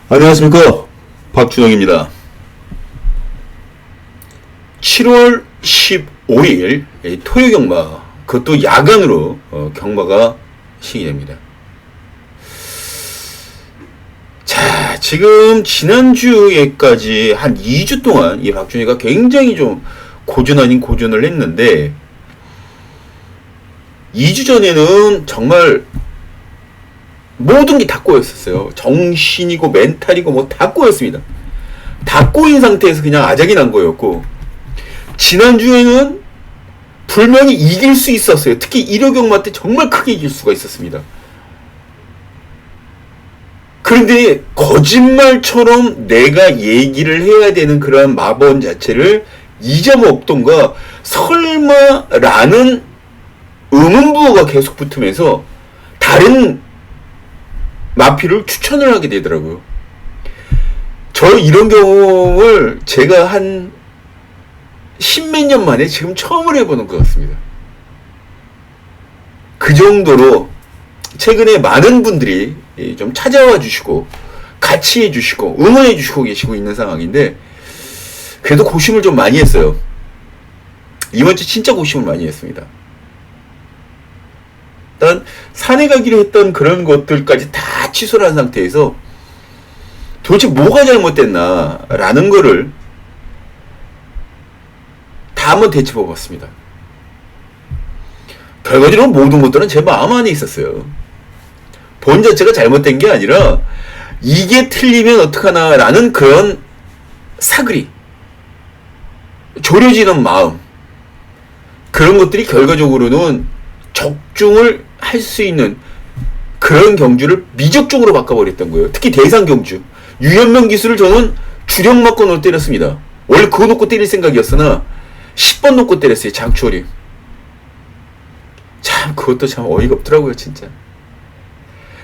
안녕하십니까, 박준영입니다. 7월 15일 토요 경마, 그것도 야간으로 경마가 시행됩니다. 자, 지금 지난주에까지 한 2주 동안 이 박준희가 굉장히 좀 고전 아닌 고전을 했는데, 2주 전에는 정말 모든 게 다 꼬였었어요. 정신이고 멘탈이고 뭐 다 꼬였습니다. 다 꼬인 상태에서 그냥 아작이 난 거였고, 지난주에는 분명히 이길 수 있었어요. 특히 1호 경마 때 정말 크게 이길 수가 있었습니다. 그런데 거짓말처럼 내가 얘기를 해야 되는 그러한 마번 자체를 잊어먹던가 설마라는 의문부호가 계속 붙으면서 다른 마필을 추천을 하게 되더라고요. 저 이런 경험을 제가 한 십몇 년 만에 지금 처음으로 해보는 것 같습니다. 그 정도로 최근에 많은 분들이 좀 찾아와 주시고 같이 해주시고 응원해 주시고 계시고 있는 상황인데, 그래도 고심을 좀 많이 했어요. 이번 주 진짜 고심을 많이 했습니다. 일단 산에 가기로 했던 그런 것들까지 다 취소를 한 상태에서 도대체 뭐가 잘못됐나 라는 거를 다 한번 되짚어 봤습니다. 결과적으로 모든 것들은 제 마음 안에 있었어요. 본 자체가 잘못된 게 아니라 이게 틀리면 어떡하나 라는 그런 사그리, 졸여지는 마음, 그런 것들이 결과적으로는 적중을 할 수 있는 그런 경주를 미적중으로 바꿔버렸던 거예요. 특히 대상 경주, 유연명 기술을 저는 주력 막건으로 때렸습니다. 원래 그거 놓고 때릴 생각이었으나 10번 놓고 때렸어요. 장추어림. 참 그것도 참 어이가 없더라고요, 진짜.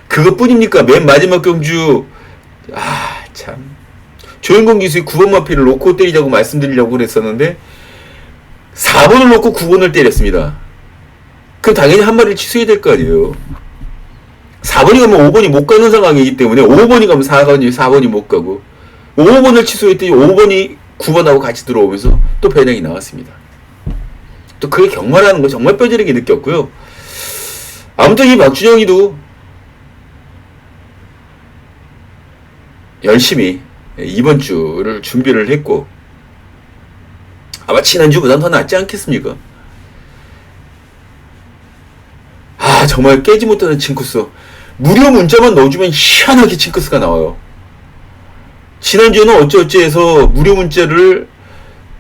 그것뿐입니까? 맨 마지막 경주, 참 조인공 기수의 9번 마피를 놓고 때리자고 말씀드리려고 그랬었는데 4번을 놓고 9번을 때렸습니다. 그럼 당연히 한 마리를 취소해야 될 거 아니에요. 4번이 가면 5번이 못 가는 상황이기 때문에 5번이 가면 4번이 못 가고, 5번을 취소했더니 5번이 9번하고 같이 들어오면서 또 배당이 나왔습니다. 또 그게 경마라는 거 정말 뼈저리게 느꼈고요. 아무튼 이 박준영이도 열심히 이번 주를 준비를 했고, 아마 지난주보단 더 낫지 않겠습니까? 정말 깨지 못하는 징크스. 무료 문자만 넣어주면 희한하게 징크스가 나와요. 지난주에는 어찌어찌해서 무료 문자를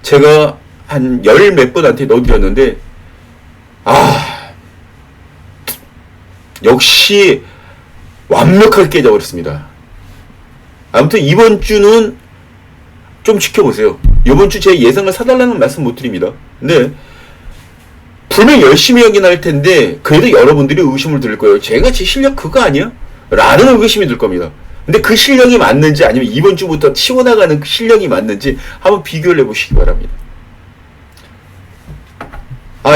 제가 한 열 몇 분한테 넣어드렸는데, 역시 완벽하게 깨져버렸습니다. 아무튼 이번 주는 좀 지켜보세요. 이번 주 제 예상을 사달라는 말씀 못 드립니다. 근데 분명 열심히 하긴 할 텐데 그래도 여러분들이 의심을 들 거예요. 제가 제 실력 그거 아니야? 라는 의심이 들 겁니다. 근데 그 실력이 맞는지, 아니면 이번 주부터 치고 나가는 그 실력이 맞는지 한번 비교를 해보시기 바랍니다.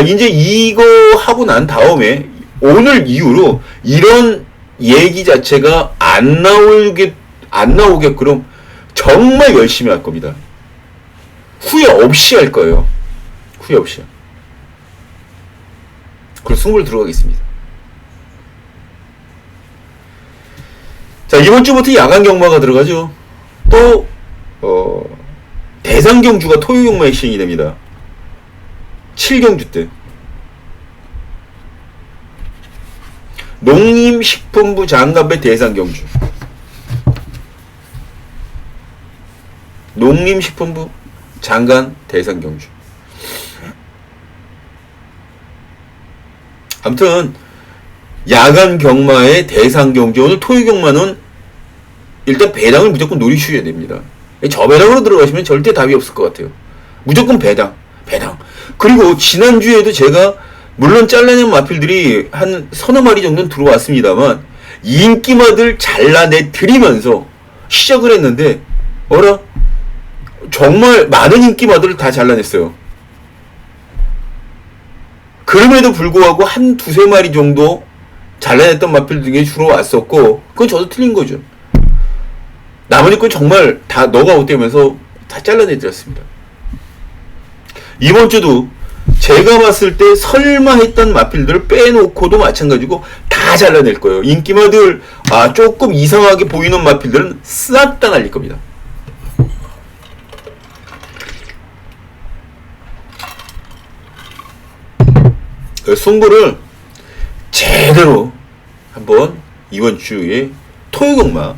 이제 이거 하고 난 다음에 오늘 이후로 이런 얘기 자체가 안 나오게끔 정말 열심히 할 겁니다. 후회 없이 할 거예요. 후회 없이. 그리고 승부를 들어가겠습니다. 자, 이번 주부터 야간 경마가 들어가죠. 또 대상 경주가 토요 경마에 시행이 됩니다. 7경주 때 농림식품부 장갑의 대상 경주, 농림식품부 장관 대상 경주. 아무튼 야간 경마의 대상 경주, 오늘 토요 경마는 일단 배당을 무조건 노리셔야 됩니다. 저 배당으로 들어가시면 절대 답이 없을 것 같아요. 무조건 배당. 그리고 지난주에도 제가 물론 잘라낸 마필들이 한 서너 마리 정도는 들어왔습니다만 인기마들 잘라내 드리면서 시작을 했는데 정말 많은 인기마들을 다 잘라냈어요. 그럼에도 불구하고 한 두세 마리 정도 잘라냈던 마필 등에 주로 왔었고, 그건 저도 틀린 거죠. 나머지 건 정말 다 너가웃되면서 다 잘라내드렸습니다. 이번 주도 제가 봤을 때 설마 했던 마필들을 빼놓고도 마찬가지고 다 잘라낼 거예요. 인기마들 조금 이상하게 보이는 마필들은 싹 다 날릴 겁니다. 승부를 제대로 한번 이번 주에 토요경마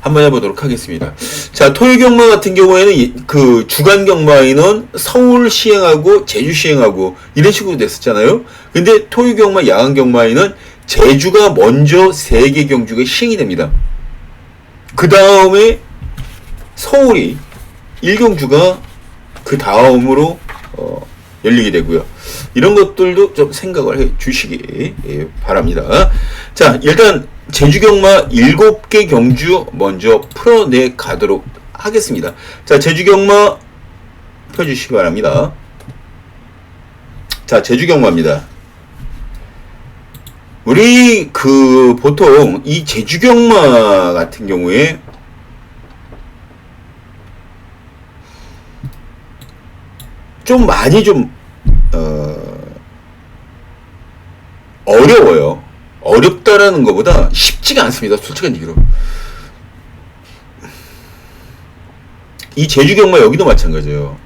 한번 해보도록 하겠습니다. 자, 토요경마 같은 경우에는 그 주간 경마에는 서울 시행하고 제주 시행하고 이런 식으로 됐었잖아요. 근데 토요경마 야간 경마에는 제주가 먼저 3개 경주가 시행이 됩니다. 그 다음에 서울이 1경주가 그 다음으로 열리게 되고요. 이런 것들도 좀 생각을 해 주시기 바랍니다. 자, 일단 제주경마 7개 경주 먼저 풀어내 가도록 하겠습니다. 자, 제주경마 펴주시기 바랍니다. 자, 제주경마입니다. 우리 보통 이 제주경마 같은 경우에 좀 많이 어려워요. 어렵다라는 것보다 쉽지가 않습니다. 솔직한 얘기로. 이 제주경마 여기도 마찬가지예요.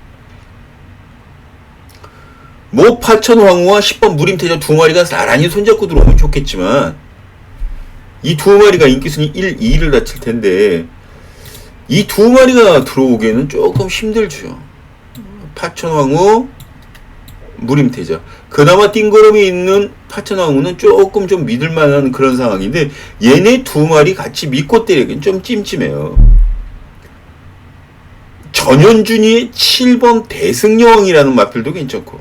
뭐 파천황후와 10번 무림태자 2마리가 나란히 손잡고 들어오면 좋겠지만 이 2마리가 인기순위 1, 2를 다칠 텐데 이 2마리가 들어오기에는 조금 힘들죠. 파천황후, 무림태자. 그나마 띵거름이 있는 파천황후는 조금 좀 믿을만한 그런 상황인데 얘네 2마리 같이 믿고 때리기는 좀 찜찜해요. 전현준이의 7번 대승여왕이라는 마필도 괜찮고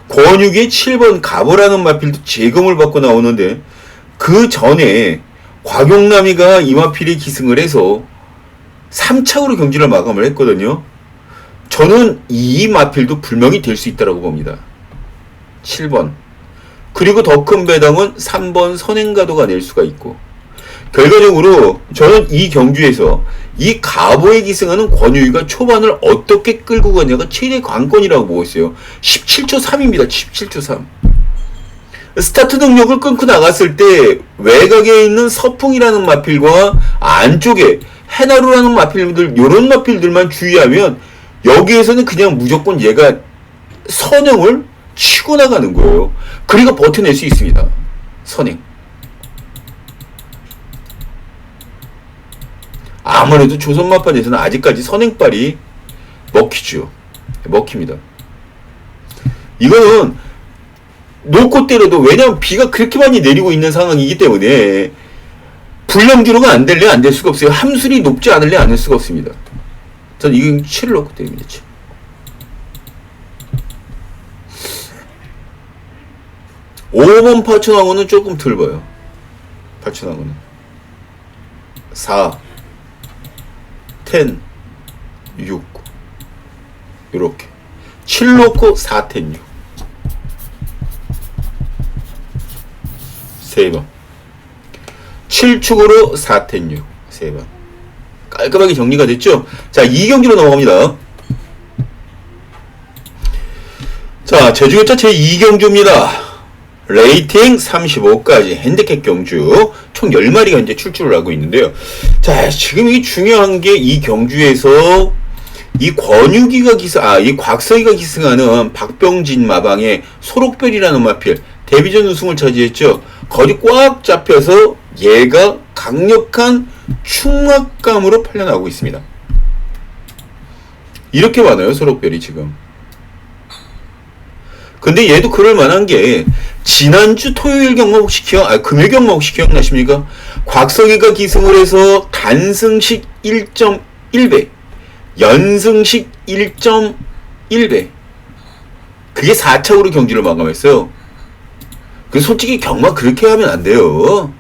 권육의 7번 가보라는 마필도 재검을 받고 나오는데 그 전에 곽용남이가 이 마필에 기승을 해서 3차으로 경기를 마감을 했거든요. 저는 이 마필도 불명이 될 수 있다고 봅니다. 7번. 그리고 더 큰 배당은 3번 선행가도가 낼 수가 있고 결과적으로 저는 이 경주에서 이 가보에 기승하는 권유희가 초반을 어떻게 끌고 가냐가 최대 관건이라고 보고 있어요. 17초 3입니다. 17초 3. 스타트 능력을 끊고 나갔을 때 외곽에 있는 서풍이라는 마필과 안쪽에 해나루라는 마필들, 요런 마필들만 주의하면 여기에서는 그냥 무조건 얘가 선행을 치고 나가는 거예요. 그리고 버텨낼 수 있습니다. 선행. 아무래도 조선마판에서는 아직까지 선행발이 먹히죠. 먹힙니다. 이거는 놓고 때려도 왜냐면 비가 그렇게 많이 내리고 있는 상황이기 때문에 불량주로가 안 될래 안 될 수가 없어요. 함술이 높지 않을래 안 될 수가 없습니다. 전 이건 7을 놓고 때립니다. 7. (5번) 파천왕후는 조금 덜 봐요. 파천왕후는 4 10 6 요렇게 7 놓고 4 10 6 3번 7축으로 4 10 6 3번 깔끔하게 정리가 됐죠? 자, 2경기로 넘어갑니다. 자, 제주교차 제2경주입니다. 레이팅 35까지 핸디캡 경주 총 10마리가 이제 출주를 하고 있는데요. 자, 지금 이 중요한 게 이 경주에서 이 권유기가 이 곽서기가 기승하는 박병진 마방의 소록별이라는 마필 데뷔전 우승을 차지했죠. 거기 꽉 잡혀서 얘가 강력한 충악감으로 팔려나오고 있습니다. 이렇게 많아요, 소록별이 지금. 근데 얘도 그럴 만한 게 지난주 토요일 경마 혹시 금요일 경마 혹시 기억나십니까? 곽석이가 기승을 해서 단승식 1.1배, 연승식 1.1배. 그게 4차으로 경기를 마감했어요. 그 솔직히 경마 그렇게 하면 안 돼요.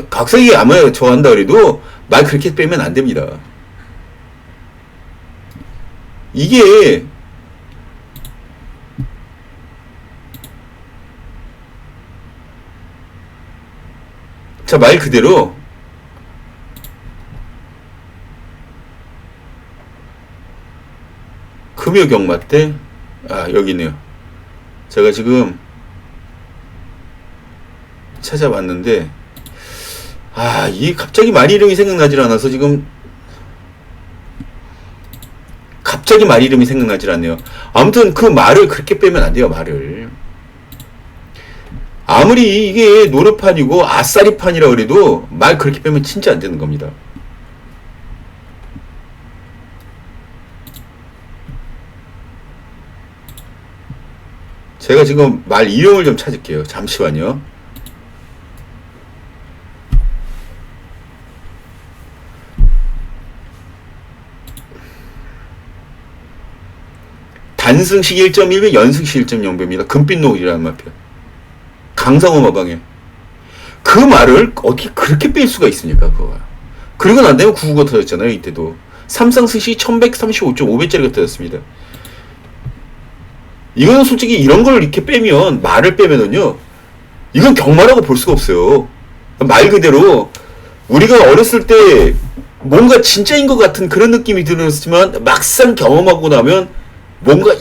곽석이 아마 좋아한다 그래도 말 그렇게 빼면 안 됩니다. 이게 자, 말 그대로 금요 경마때 여기 있네요. 제가 지금 찾아봤는데 이게 갑자기 말 이름이 생각나질 않아서 지금 갑자기 말 이름이 생각나질 않네요. 아무튼 그 말을 그렇게 빼면 안 돼요. 말을 아무리 이게 노릇판이고 아싸리판이라 그래도 말 그렇게 빼면 진짜 안 되는 겁니다. 제가 지금 말 이름을 좀 찾을게요. 잠시만요. 단승식 1.1배, 연승식 1.0배입니다. 금빛노을이라는 마표. 강상호 마방에. 그 말을 어떻게 그렇게 뺄 수가 있습니까, 그거. 그리고 난 다음에 999가 터졌잖아요, 이때도. 삼상승식 1135.5배짜리가 터졌습니다. 이거는 솔직히 이런 걸 이렇게 빼면, 말을 빼면은요, 이건 경마라고 볼 수가 없어요. 말 그대로, 우리가 어렸을 때 뭔가 진짜인 것 같은 그런 느낌이 들었지만, 막상 경험하고 나면, 뭔가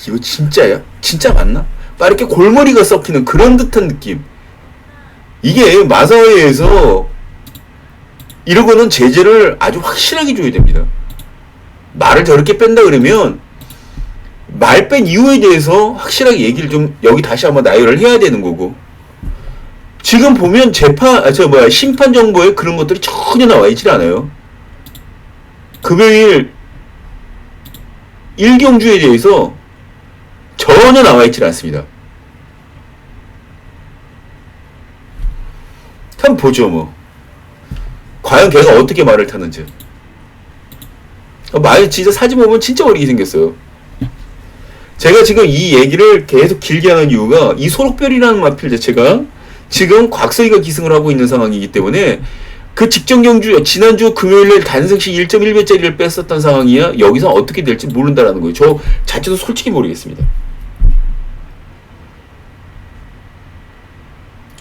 이거 진짜야? 진짜 맞나? 막 이렇게 골머리가 썩히는 그런 듯한 느낌. 이게 마사회에서 이러고는 제재를 아주 확실하게 줘야 됩니다. 말을 저렇게 뺀다 그러면 말 뺀 이유에 대해서 확실하게 얘기를 좀 여기 다시 한번 나열을 해야 되는 거고. 지금 보면 심판 정보에 그런 것들이 전혀 나와 있질 않아요. 금요일 1경주에 대해서 전혀 나와 있질 않습니다. 한번 보죠, 뭐. 과연 걔가 어떻게 말을 타는지. 말 진짜 사진 보면 진짜 어리게 생겼어요. 제가 지금 이 얘기를 계속 길게 하는 이유가 이 소록별이라는 마필 자체가 지금 곽서희가 기승을 하고 있는 상황이기 때문에 그 직전 경주 지난주 금요일날 단승식 1.1배짜리를 뺐었던 상황이야 여기서 어떻게 될지 모른다라는 거예요. 저 자체도 솔직히 모르겠습니다.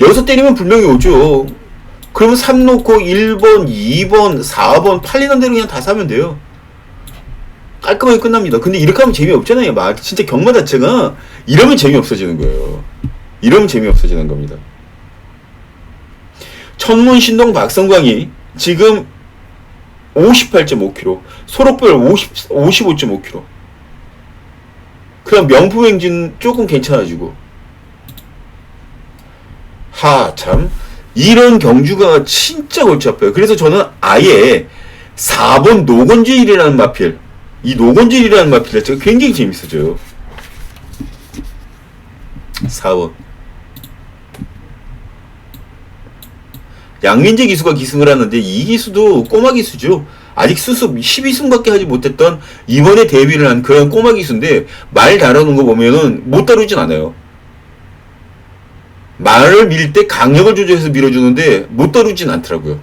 여기서 때리면 분명히 오죠. 그러면 3 놓고 1번, 2번, 4번 팔리는 대로 그냥 다 사면 돼요. 깔끔하게 끝납니다. 근데 이렇게 하면 재미없잖아요. 진짜 경마 자체가 이러면 재미없어지는 거예요. 이러면 재미없어지는 겁니다. 천문신동 박성광이 지금 58.5kg, 소록별 55.5kg. 그냥 명품행진 조금 괜찮아지고. 참. 이런 경주가 진짜 골치 아파요. 그래서 저는 아예 4번 노건질이라는 마필, 이 노건질이라는 마필 자체가 굉장히 재밌어져요. 4번. 양민재 기수가 기승을 하는데 이 기수도 꼬마 기수죠. 아직 수습 12승밖에 하지 못했던 이번에 데뷔를 한 그런 꼬마 기수인데 말 다루는 거 보면은 못 다루진 않아요. 말을 밀 때 강력을 조절해서 밀어주는데 못 다루진 않더라고요.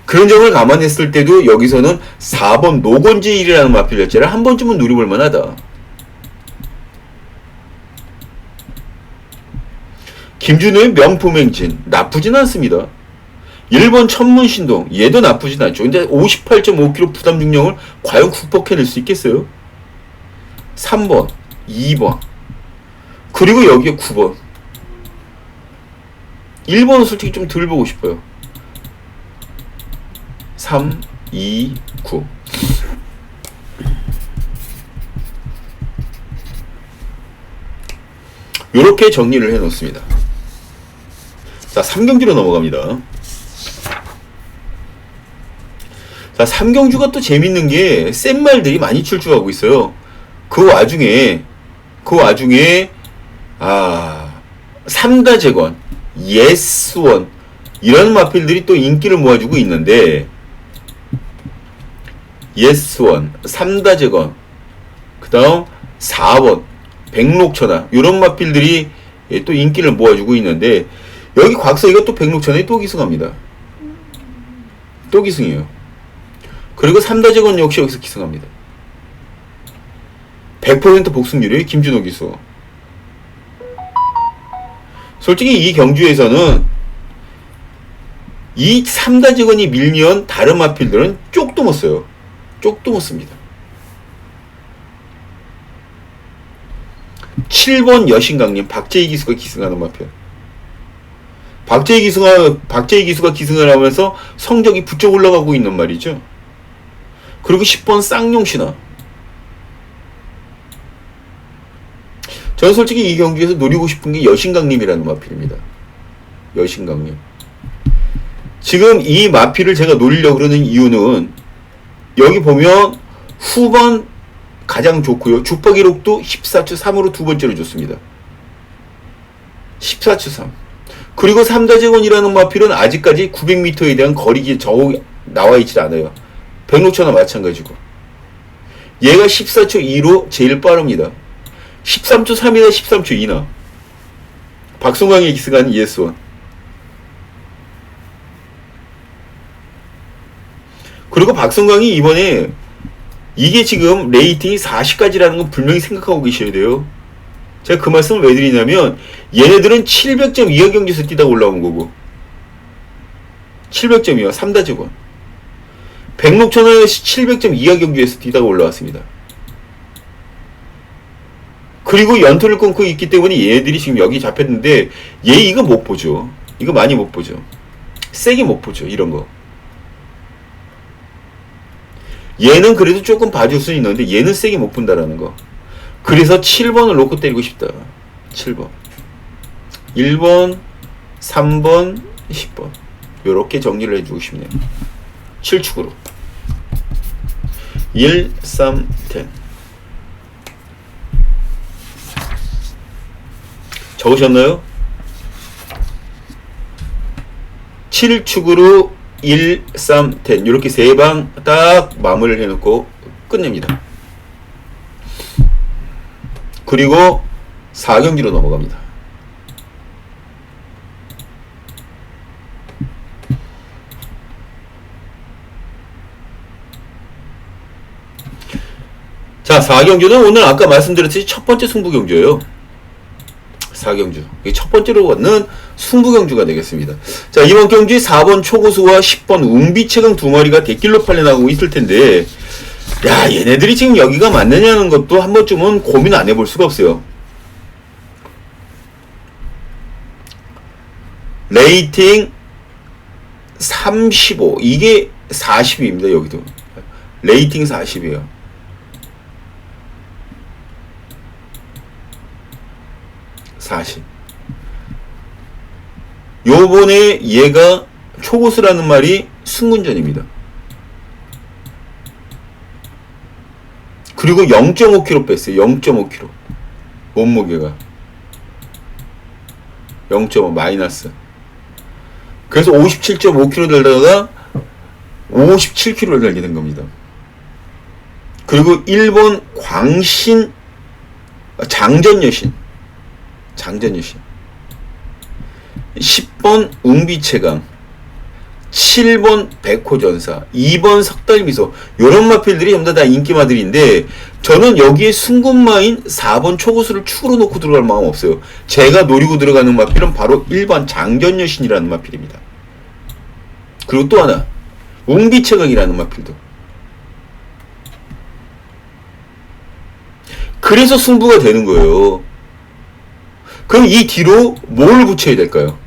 그런 점을 감안했을 때도 여기서는 4번 노건지일이라는 마필 자체를 한 번쯤은 누려볼 만하다. 김준호의 명품행진 나쁘진 않습니다. 1번 천문신동 얘도 나쁘진 않죠. 근데 58.5kg 부담 중량을 과연 극복해낼 수 있겠어요? 3번 2번 그리고 여기에 9번 1번은 솔직히 좀 덜 보고 싶어요. 3, 2, 9 요렇게 정리를 해 놓습니다. 자, 3경주로 넘어갑니다. 자, 3경주가 또 재밌는 게 센 말들이 많이 출주하고 있어요. 그 와중에 삼다재건, 예스원 이런 마필들이 또 인기를 모아주고 있는데 예스원, 삼다재건, 그 다음 4번, 백록천하 이런 마필들이 또 인기를 모아주고 있는데 여기 곽서희가 또 백록천하에 또 기승합니다. 또 기승이에요. 그리고 삼다재건 역시 여기서 기승합니다. 100% 복승률의 김준호 기수. 솔직히 이 경주에서는 이 3다재건이 밀면 다른 마필들은 쪽도 못 써요. 쪽도 못 씁니다. 7번 여신강림 박재희 기수가 기승하는 마표. 박재희 기수가 기승을 하면서 성적이 부쩍 올라가고 있는 말이죠. 그리고 10번 쌍용신화. 저는 솔직히 이 경기에서 노리고 싶은 게 여신강림이라는 마필입니다. 여신강림. 지금 이 마필을 제가 노리려고 그러는 이유는 여기 보면 후반 가장 좋고요. 주파 기록도 14초 3으로 두 번째로 좋습니다. 14초 3. 그리고 3다제권이라는 마필은 아직까지 900m에 대한 거리 나와 있지 않아요. 백록천와 마찬가지고. 얘가 14초 2로 제일 빠릅니다. 13초 3이나 13초 2나. 박성광의 기승하는 ES1. 그리고 박성광이 이번에 이게 지금 레이팅이 40까지라는 건 분명히 생각하고 계셔야 돼요. 제가 그 말씀을 왜 드리냐면 얘네들은 700점 이하 경기에서 뛰다가 올라온 거고 700점 이하 3다제권 백록천은 700점 이하 경기에서 뛰다가 올라왔습니다. 그리고 연토를 끊고 있기 때문에 얘네들이 지금 여기 잡혔는데 얘 이거 못 보죠. 이거 많이 못 보죠. 세게 못 보죠. 이런 거. 얘는 그래도 조금 봐줄 수 있는데 얘는 세게 못 본다라는 거. 그래서 7번을 놓고 때리고 싶다. 7번. 1번, 3번, 10번. 요렇게 정리를 해주고 싶네요. 7축으로. 1, 3, 10. 적으셨나요? 7축으로 1, 3, 10 이렇게 세 방 딱 마무리를 해놓고 끝냅니다. 그리고 4경기로 넘어갑니다. 자, 4경주는 오늘 아까 말씀드렸듯이 첫 번째 승부경주예요. 4경주. 이게 첫 번째로 갖는 승부경주가 되겠습니다. 자, 이번 경주에 4번 초고수와 10번 웅비체강 두 마리가 대길로 팔려나가고 있을 텐데, 야, 얘네들이 지금 여기가 맞느냐는 것도 한 번쯤은 고민 안 해볼 수가 없어요. 레이팅 35. 이게 40입니다, 여기도. 레이팅 40이에요. 요번에 얘가 초고수라는 말이 승군전입니다. 그리고 0.5kg 뺐어요. 0.5kg. 몸무게가 0.5 마이너스. 그래서 57.5kg 들다가 57kg를 달게 된 겁니다. 그리고 1번 광신 장전여신 10번 웅비체강 7번 백호전사 2번 석달미소 요런 마필들이 전부 다 인기마들인데 저는 여기에 승군마인 4번 초고수를 축으로 놓고 들어갈 마음 없어요. 제가 노리고 들어가는 마필은 바로 1번 장전여신이라는 마필입니다. 그리고 또 하나 웅비체강이라는 마필도. 그래서 승부가 되는 거예요. 그럼 이 뒤로 뭘 붙여야 될까요?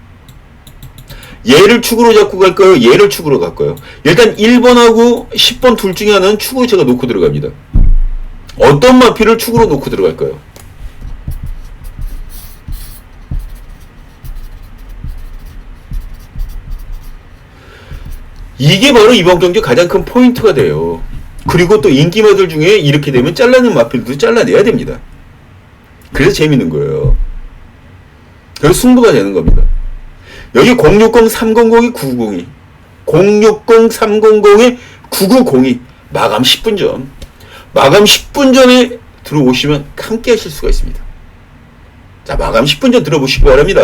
얘를 축으로 잡고 갈까요? 얘를 축으로 갈까요? 일단 1번하고 10번 둘 중에 하나는 축으로 제가 놓고 들어갑니다. 어떤 마필을 축으로 놓고 들어갈까요? 이게 바로 이번 경기 가장 큰 포인트가 돼요. 그리고 또 인기마들 중에 이렇게 되면 잘라낸 마필도 잘라내야 됩니다. 그래서 재밌는 거예요. 그래서 승부가 되는 겁니다. 여기 060-300이 902 060-300에 9902 마감 10분 전 마감 10분 전에 들어오시면 함께 하실 수가 있습니다. 자, 마감 10분 전 들어보시기 바랍니다.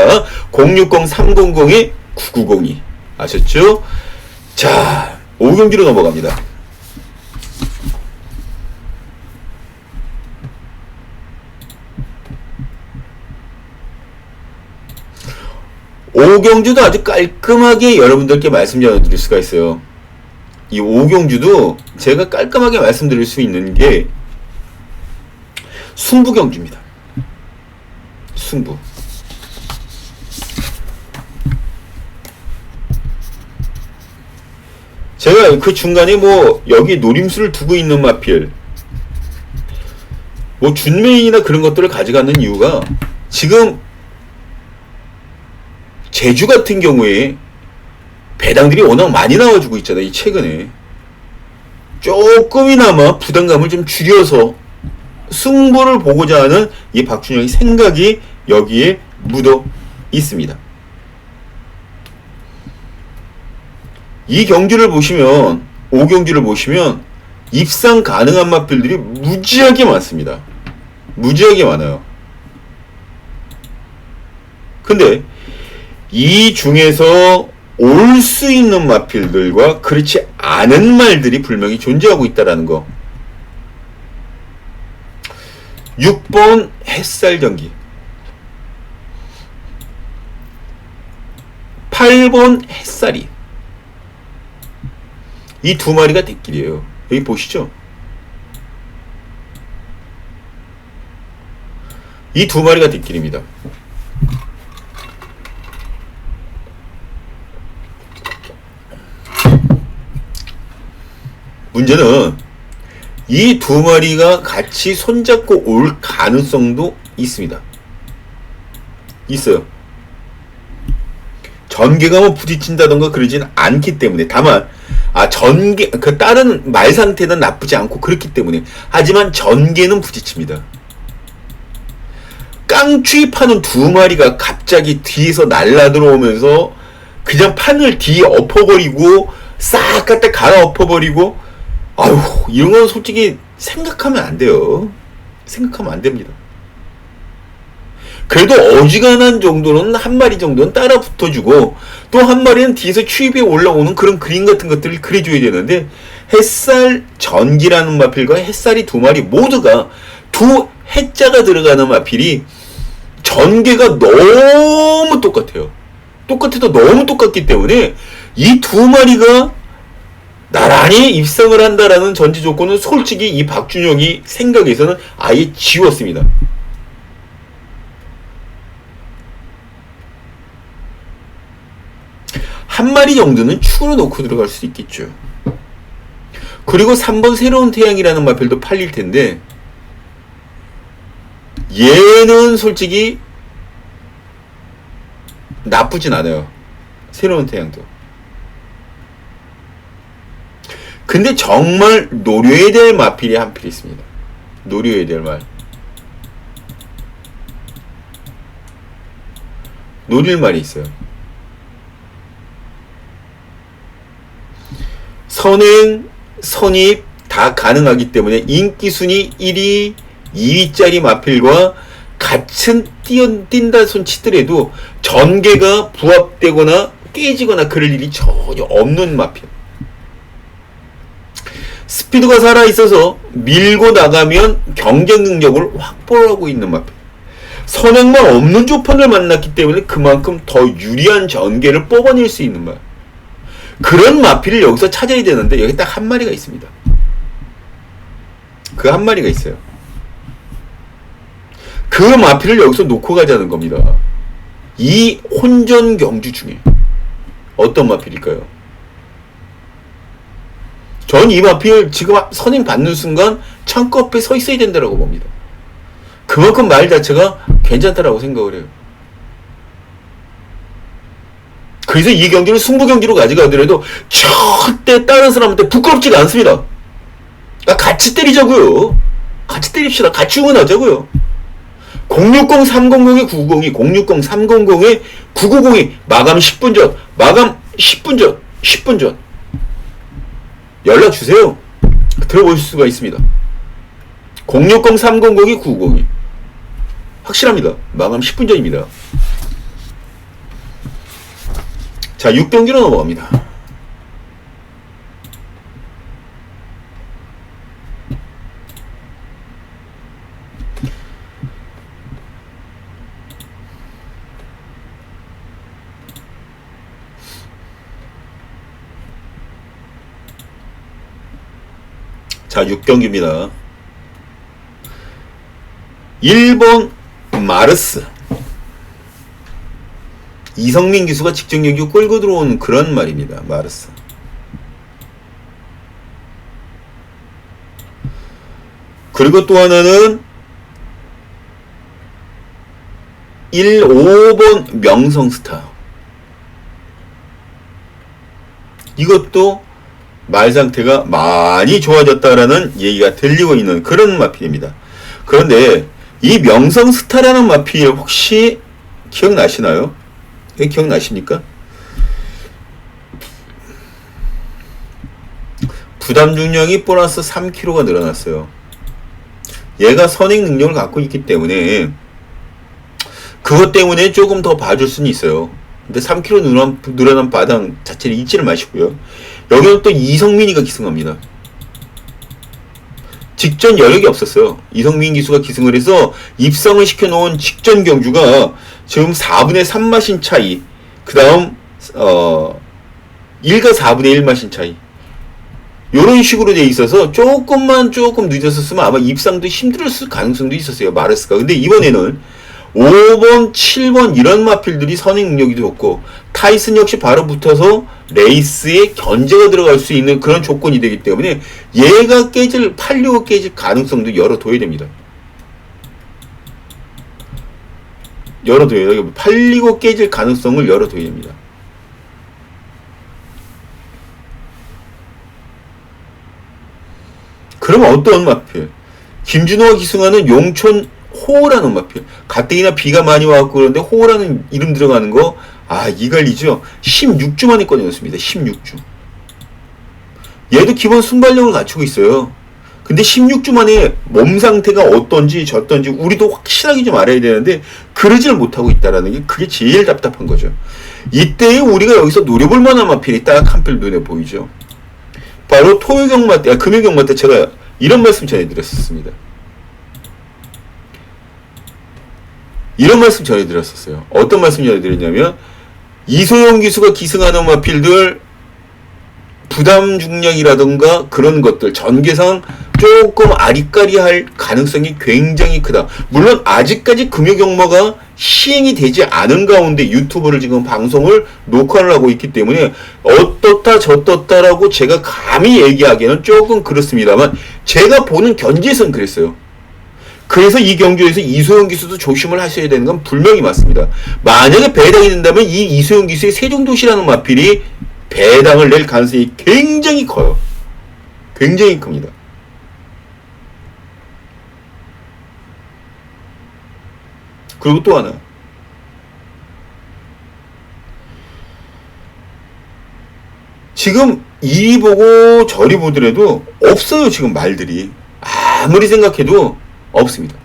060-300에 9902 아셨죠? 자, 5경기로 넘어갑니다. 오경주도 아주 깔끔하게 여러분들께 말씀 전해드릴 수가 있어요. 이 오경주도 제가 깔끔하게 말씀드릴 수 있는 게 승부경주입니다. 승부. 제가 그 중간에 뭐 여기 노림수를 두고 있는 마필 뭐 준메인이나 그런 것들을 가져가는 이유가 지금 제주 같은 경우에 배당들이 워낙 많이 나와주고 있잖아요. 이 최근에 조금이나마 부담감을 좀 줄여서 승부를 보고자 하는 이 박준영의 생각이 여기에 묻어 있습니다. 이 경주를 보시면 5경주를 보시면 입상 가능한 마필들이 무지하게 많습니다. 무지하게 많아요. 근데 이 중에서 올 수 있는 마필들과 그렇지 않은 말들이 분명히 존재하고 있다는 거. 6번 햇살 경기, 8번 햇살이, 이 두 마리가 뒷길이에요. 여기 보시죠. 이 두 마리가 뒷길입니다. 문제는 이 두 마리가 같이 손잡고 올 가능성도 있습니다. 있어요. 전개가 뭐 부딪힌다던가 그러진 않기 때문에, 다만 전개, 그 다른 말 상태는 나쁘지 않고 그렇기 때문에, 하지만 전개는 부딪힙니다. 깡추입하는 두 마리가 갑자기 뒤에서 날라 들어오면서 그냥 판을 뒤에 엎어버리고 싹 갖다 갈아엎어버리고, 아유, 이런 건 솔직히 생각하면 안 돼요. 생각하면 안 됩니다. 그래도 어지간한 정도는 한 마리 정도는 따라 붙어주고 또 한 마리는 뒤에서 추입에 올라오는 그런 그림 같은 것들을 그려줘야 되는데, 햇살 전기라는 마필과 햇살이 두 마리 모두가 두 해자가 들어가는 마필이 전개가 너무 똑같아요. 똑같아도 너무 똑같기 때문에 이 두 마리가 나란히 입상을 한다라는 전제 조건은 솔직히 이 박준영이 생각에서는 아예 지웠습니다. 한 마리 정도는 추가로 놓고 들어갈 수 있겠죠. 그리고 3번 새로운 태양이라는 마필도 팔릴 텐데, 얘는 솔직히 나쁘진 않아요. 새로운 태양도. 근데 정말 노려야 될 마필이 한 필 있습니다. 노려야 될 말. 노릴 말이 있어요. 선행, 선입 다 가능하기 때문에 인기순위 1위, 2위짜리 마필과 같은 뛴다 손 치더라도 전개가 부합되거나 깨지거나 그럴 일이 전혀 없는 마필. 스피드가 살아있어서 밀고 나가면 경쟁 능력을 확보하고 있는 마필. 선행만 없는 조판을 만났기 때문에 그만큼 더 유리한 전개를 뽑아낼 수 있는 말. 그런 마필을 여기서 찾아야 되는데 여기 딱 한 마리가 있습니다. 그 한 마리가 있어요. 그 마필을 여기서 놓고 가자는 겁니다. 이 혼전 경주 중에 어떤 마필일까요? 전 이 마필 지금 선행 받는 순간 창고 앞에 서 있어야 된다고 봅니다. 그만큼 말 자체가 괜찮다라고 생각을 해요. 그래서 이 경기를 승부 경기로 가져가더라도 절대 다른 사람한테 부끄럽지가 않습니다. 같이 때리자고요. 같이 때립시다. 같이 응원하자고요. 060-300에 990이 060-300에 990이 마감 10분 전, 마감 10분 전, 10분 전 연락 주세요. 들어보실 수가 있습니다. 060-300에 990이 확실합니다. 마감 10분 전입니다. 자, 6경기로 넘어갑니다. 자, 6경기입니다. 1번 마르스, 이성민 기수가 직전 경기 끌고 들어온 그런 말입니다. 마르스. 그리고 또 하나는 5번 명성스타. 이것도 말 상태가 많이 좋아졌다라는 얘기가 들리고 있는 그런 마필입니다. 그런데 이 명성스타라는 마필 혹시 기억나시나요? 기억나십니까? 부담 중량이 보너스 3kg가 늘어났어요. 얘가 선행 능력을 갖고 있기 때문에 그것 때문에 조금 더 봐줄 수는 있어요. 근데 3kg 늘어난 바당 자체를 잊지를 마시고요. 여기는 또 이성민이가 기승합니다. 직전 여력이 없었어요. 이성민 기수가 기승을 해서 입성을 시켜놓은 직전 경주가 지금 4분의 3 마신 차이, 그 다음 1과 4분의 1 마신 차이, 요런 식으로 돼 있어서 조금 늦었었으면 아마 입상도 힘들었을 가능성도 있었어요, 마르스가. 근데 이번에는 5번, 7번 이런 마필들이 선행 능력이 좋고 타이슨 역시 바로 붙어서 레이스에 견제가 들어갈 수 있는 그런 조건이 되기 때문에 얘가 팔리고 깨질 가능성도 열어둬야 됩니다. 팔리고 깨질 가능성을 열어둬야 됩니다. 그러면 어떤 마필? 김준호가 기승하는 용촌 호라는 마필. 가뜩이나 비가 많이 와갖고 그런데 호라는 이름 들어가는 거, 이갈리죠. 16주 만에 꺼내놨습니다. 16주. 얘도 기본 순발력을 갖추고 있어요. 근데 16주 만에 몸 상태가 어떤지 저떤지 우리도 확실하게 좀 알아야 되는데 그러지를 못하고 있다라는 게 그게 제일 답답한 거죠. 이때에 우리가 여기서 노려볼 만한 마필이 딱 한 필 눈에 보이죠. 바로 금요경마 때 제가 이런 말씀 전해드렸었습니다. 어떤 말씀 전해드렸냐면 이소영 기수가 기승하는 마필들 부담 중량이라던가 그런 것들 전개상 조금 아리까리할 가능성이 굉장히 크다. 물론 아직까지 금요경마가 시행이 되지 않은 가운데 유튜브를 지금 방송을 녹화를 하고 있기 때문에 어떻다 저떻다라고 제가 감히 얘기하기에는 조금 그렇습니다만 제가 보는 견지에서는 그랬어요. 그래서 이 경주에서 이소영 기수도 조심을 하셔야 되는 건 분명히 맞습니다. 만약에 배당이 된다면 이 이소영 기수의 세종도시라는 마필이 배당을 낼 가능성이 굉장히 커요. 굉장히 큽니다. 그리고 또 하나. 지금 이리 보고 저리 보더라도 없어요. 지금 말들이. 아무리 생각해도 없습니다.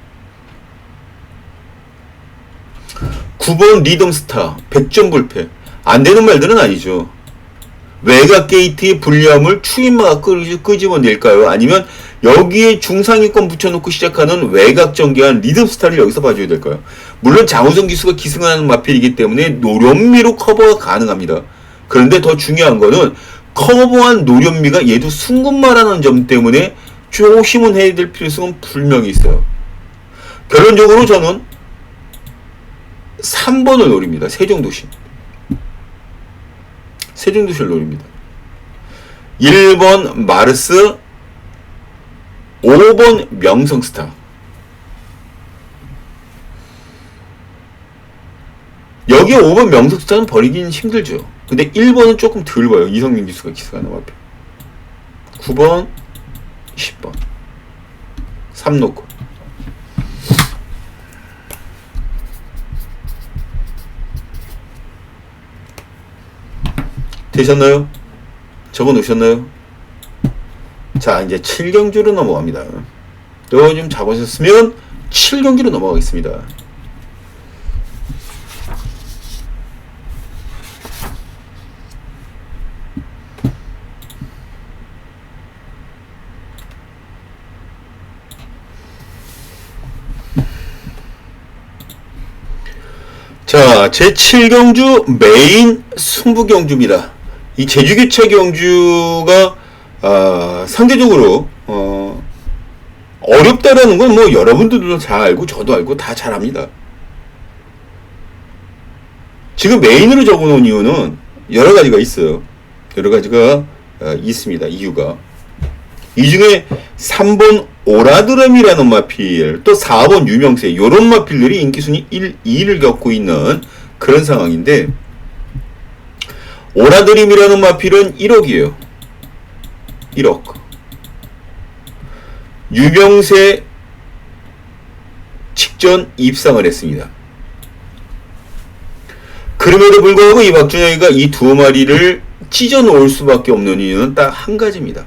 9번 리듬스타 100점 불패. 안 되는 말들은 아니죠. 외곽 게이트의 불리함을 추임마가 끄집어낼까요? 아니면 여기에 중상위권 붙여놓고 시작하는 외곽 전개한 리듬스타를 여기서 봐줘야 될까요? 물론 장우성 기수가 기승하는 마필이기 때문에 노련미로 커버가 가능합니다. 그런데 더 중요한 거는 커버한 노련미가 얘도 순금마라는 점 때문에 조심은 해야 될 필요성은 분명히 있어요. 결론적으로 저는 3번을 노립니다. 세종도시. 세종도시를 노립니다. 1번 마르스, 5번 명성스타. 여기에 5번 명성스타는 버리긴 힘들죠. 근데 1번은 조금 덜 봐요. 이성민 기수가 기승하는 앞에. 9번, 10번. 3 놓고. 되셨나요? 적어 놓으셨나요? 자, 이제 7경주로 넘어갑니다. 또 좀 잡으셨으면 7경기로 넘어가겠습니다. 자, 제7경주 메인 승부경주입니다. 이 제주교차 경주가 상대적으로 어렵다라는 건 뭐 여러분들도 잘 알고 저도 알고 다 잘 압니다. 지금 메인으로 적어놓은 이유는 여러 가지가 있어요. 여러 가지가 있습니다. 이유가. 이 중에 3번 오라드럼이라는 마필, 또 4번 유명세, 요런 마필들이 인기순위 1, 2위를 겪고 있는 그런 상황인데, 오라드림이라는 마필은 1억이에요. 1억. 유명세 직전 입상을 했습니다. 그럼에도 불구하고 이 박준영이가 이 두 마리를 찢어 놓을 수밖에 없는 이유는 딱 한 가지입니다.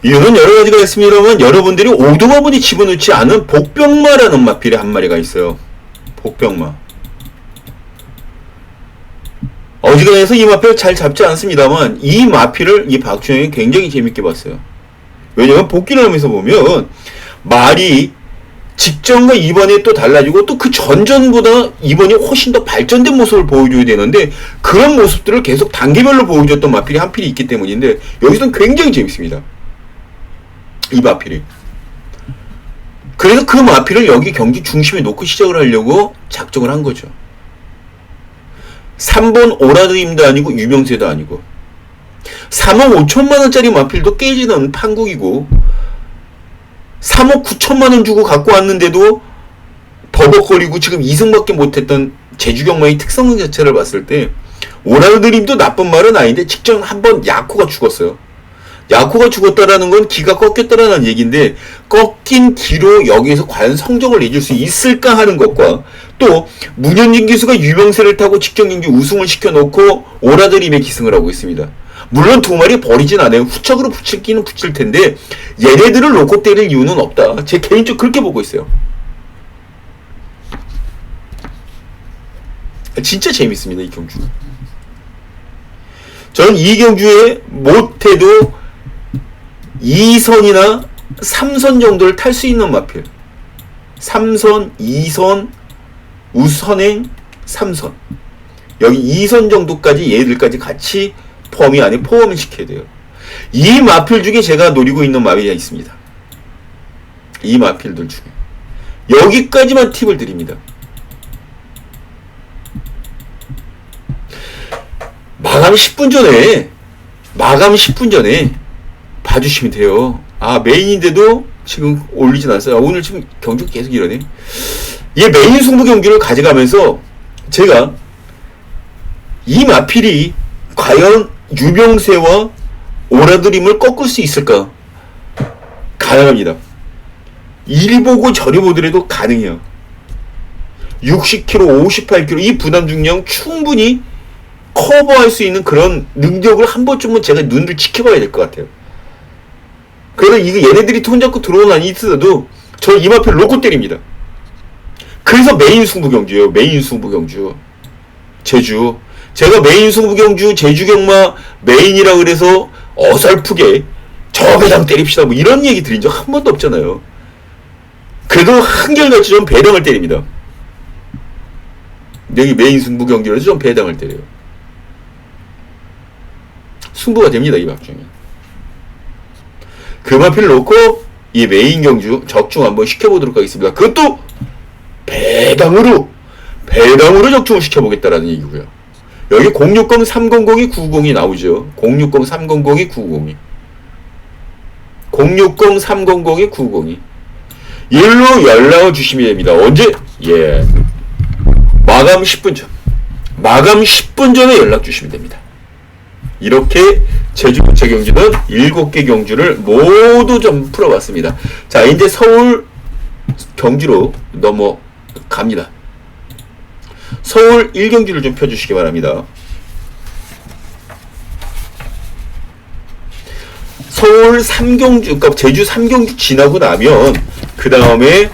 이유는 여러 가지가 있습니다만, 여러분들이 오도가분이 집어넣지 않은 복병마라는 마필의 한 마리가 있어요. 복병마. 어지간해서 이 마필을 잘 잡지 않습니다만, 이 마필을 이 박준영이 굉장히 재밌게 봤어요. 왜냐면 복귀를 하면서 보면 말이 직전과 이번에 또 달라지고, 또 그 전전보다 이번이 훨씬 더 발전된 모습을 보여줘야 되는데, 그런 모습들을 계속 단계별로 보여줬던 마필이 한 필이 있기 때문인데, 여기서는 굉장히 재밌습니다. 이 마필이. 그래서 그 마필을 여기 경기 중심에 놓고 시작을 하려고 작정을 한 거죠. 3번 오라드림도 아니고 유명세도 아니고, 3억 5천만원짜리 마필도 깨지는 판국이고, 3억 9천만원 주고 갖고 왔는데도 버벅거리고 지금 2승밖에 못했던 제주경마의 특성 자체를 봤을 때, 오라드림도 나쁜 말은 아닌데 직전 한번 야코가 죽었어요. 야코가 죽었다라는 건 기가 꺾였다라는 얘기인데, 꺾인 기로 여기에서 과연 성적을 내줄 수 있을까 하는 것과, 또 문현진 기수가 유명세를 타고 직전 경기 우승을 시켜놓고 오라드림에 기승을 하고 있습니다. 물론 두 마리 버리진 않아요. 후척으로 붙일기는 붙일 텐데, 얘네들을 놓고 때릴 이유는 없다. 제 개인적으로 그렇게 보고 있어요. 진짜 재밌습니다, 이 경주. 저는 이 경주에 못해도 2선이나 3선 정도를 탈 수 있는 마필. 3선, 2선, 우선행, 3선. 여기 2선 정도까지 얘들까지 같이 범위 안에 포함을 시켜야 돼요. 이 마필 중에 제가 노리고 있는 마필이 있습니다. 이 마필들 중에. 여기까지만 팁을 드립니다. 마감 10분 전에 봐주시면 돼요. 아, 메인인데도 지금 올리진 않았어요. 오늘 지금 경주 계속 이러네. 이 메인 승부 경기를 가져가면서 제가 이 마필이 과연 유명세와 오라드림을 꺾을 수 있을까? 가능합니다. 이리 보고 저리 보더라도 가능해요. 60kg, 58kg 이 부담 중량 충분히 커버할 수 있는 그런 능력을 한 번쯤은 제가 눈을 지켜봐야 될 것 같아요. 그래서 이거 얘네들이 톤 잡고 들어오는 한이 있어도 저 이 마필 로코 때립니다. 그래서 메인 승부 경주예요. 메인 승부 경주. 제주. 제가 메인 승부 경주, 제주 경마 메인이라 그래서 어설프게 저 배당 때립시다 뭐 이런 얘기 드린 적 한 번도 없잖아요. 그래도 한결같이 좀 배당을 때립니다. 여기 메인 승부 경기라서 좀 배당을 때려요. 승부가 됩니다, 이 박중이. 그 마필을 놓고 이 메인 경주 적중 한번 시켜보도록 하겠습니다. 그것도 배당으로 적중을 시켜보겠다라는 얘기고요. 여기 060-300-902 나오죠. 060-300-902 060-300-902 일로 연락을 주시면 됩니다. 언제? 예. 마감 10분 전. 마감 10분 전에 연락 주시면 됩니다. 이렇게 제주 부채 경주는 7개 경주를 모두 좀 풀어봤습니다. 자, 이제 서울 경주로 넘어갑니다. 서울 1경주를 좀 펴주시기 바랍니다. 서울 3경주, 그러니까 제주 3경주 지나고 나면 그 다음에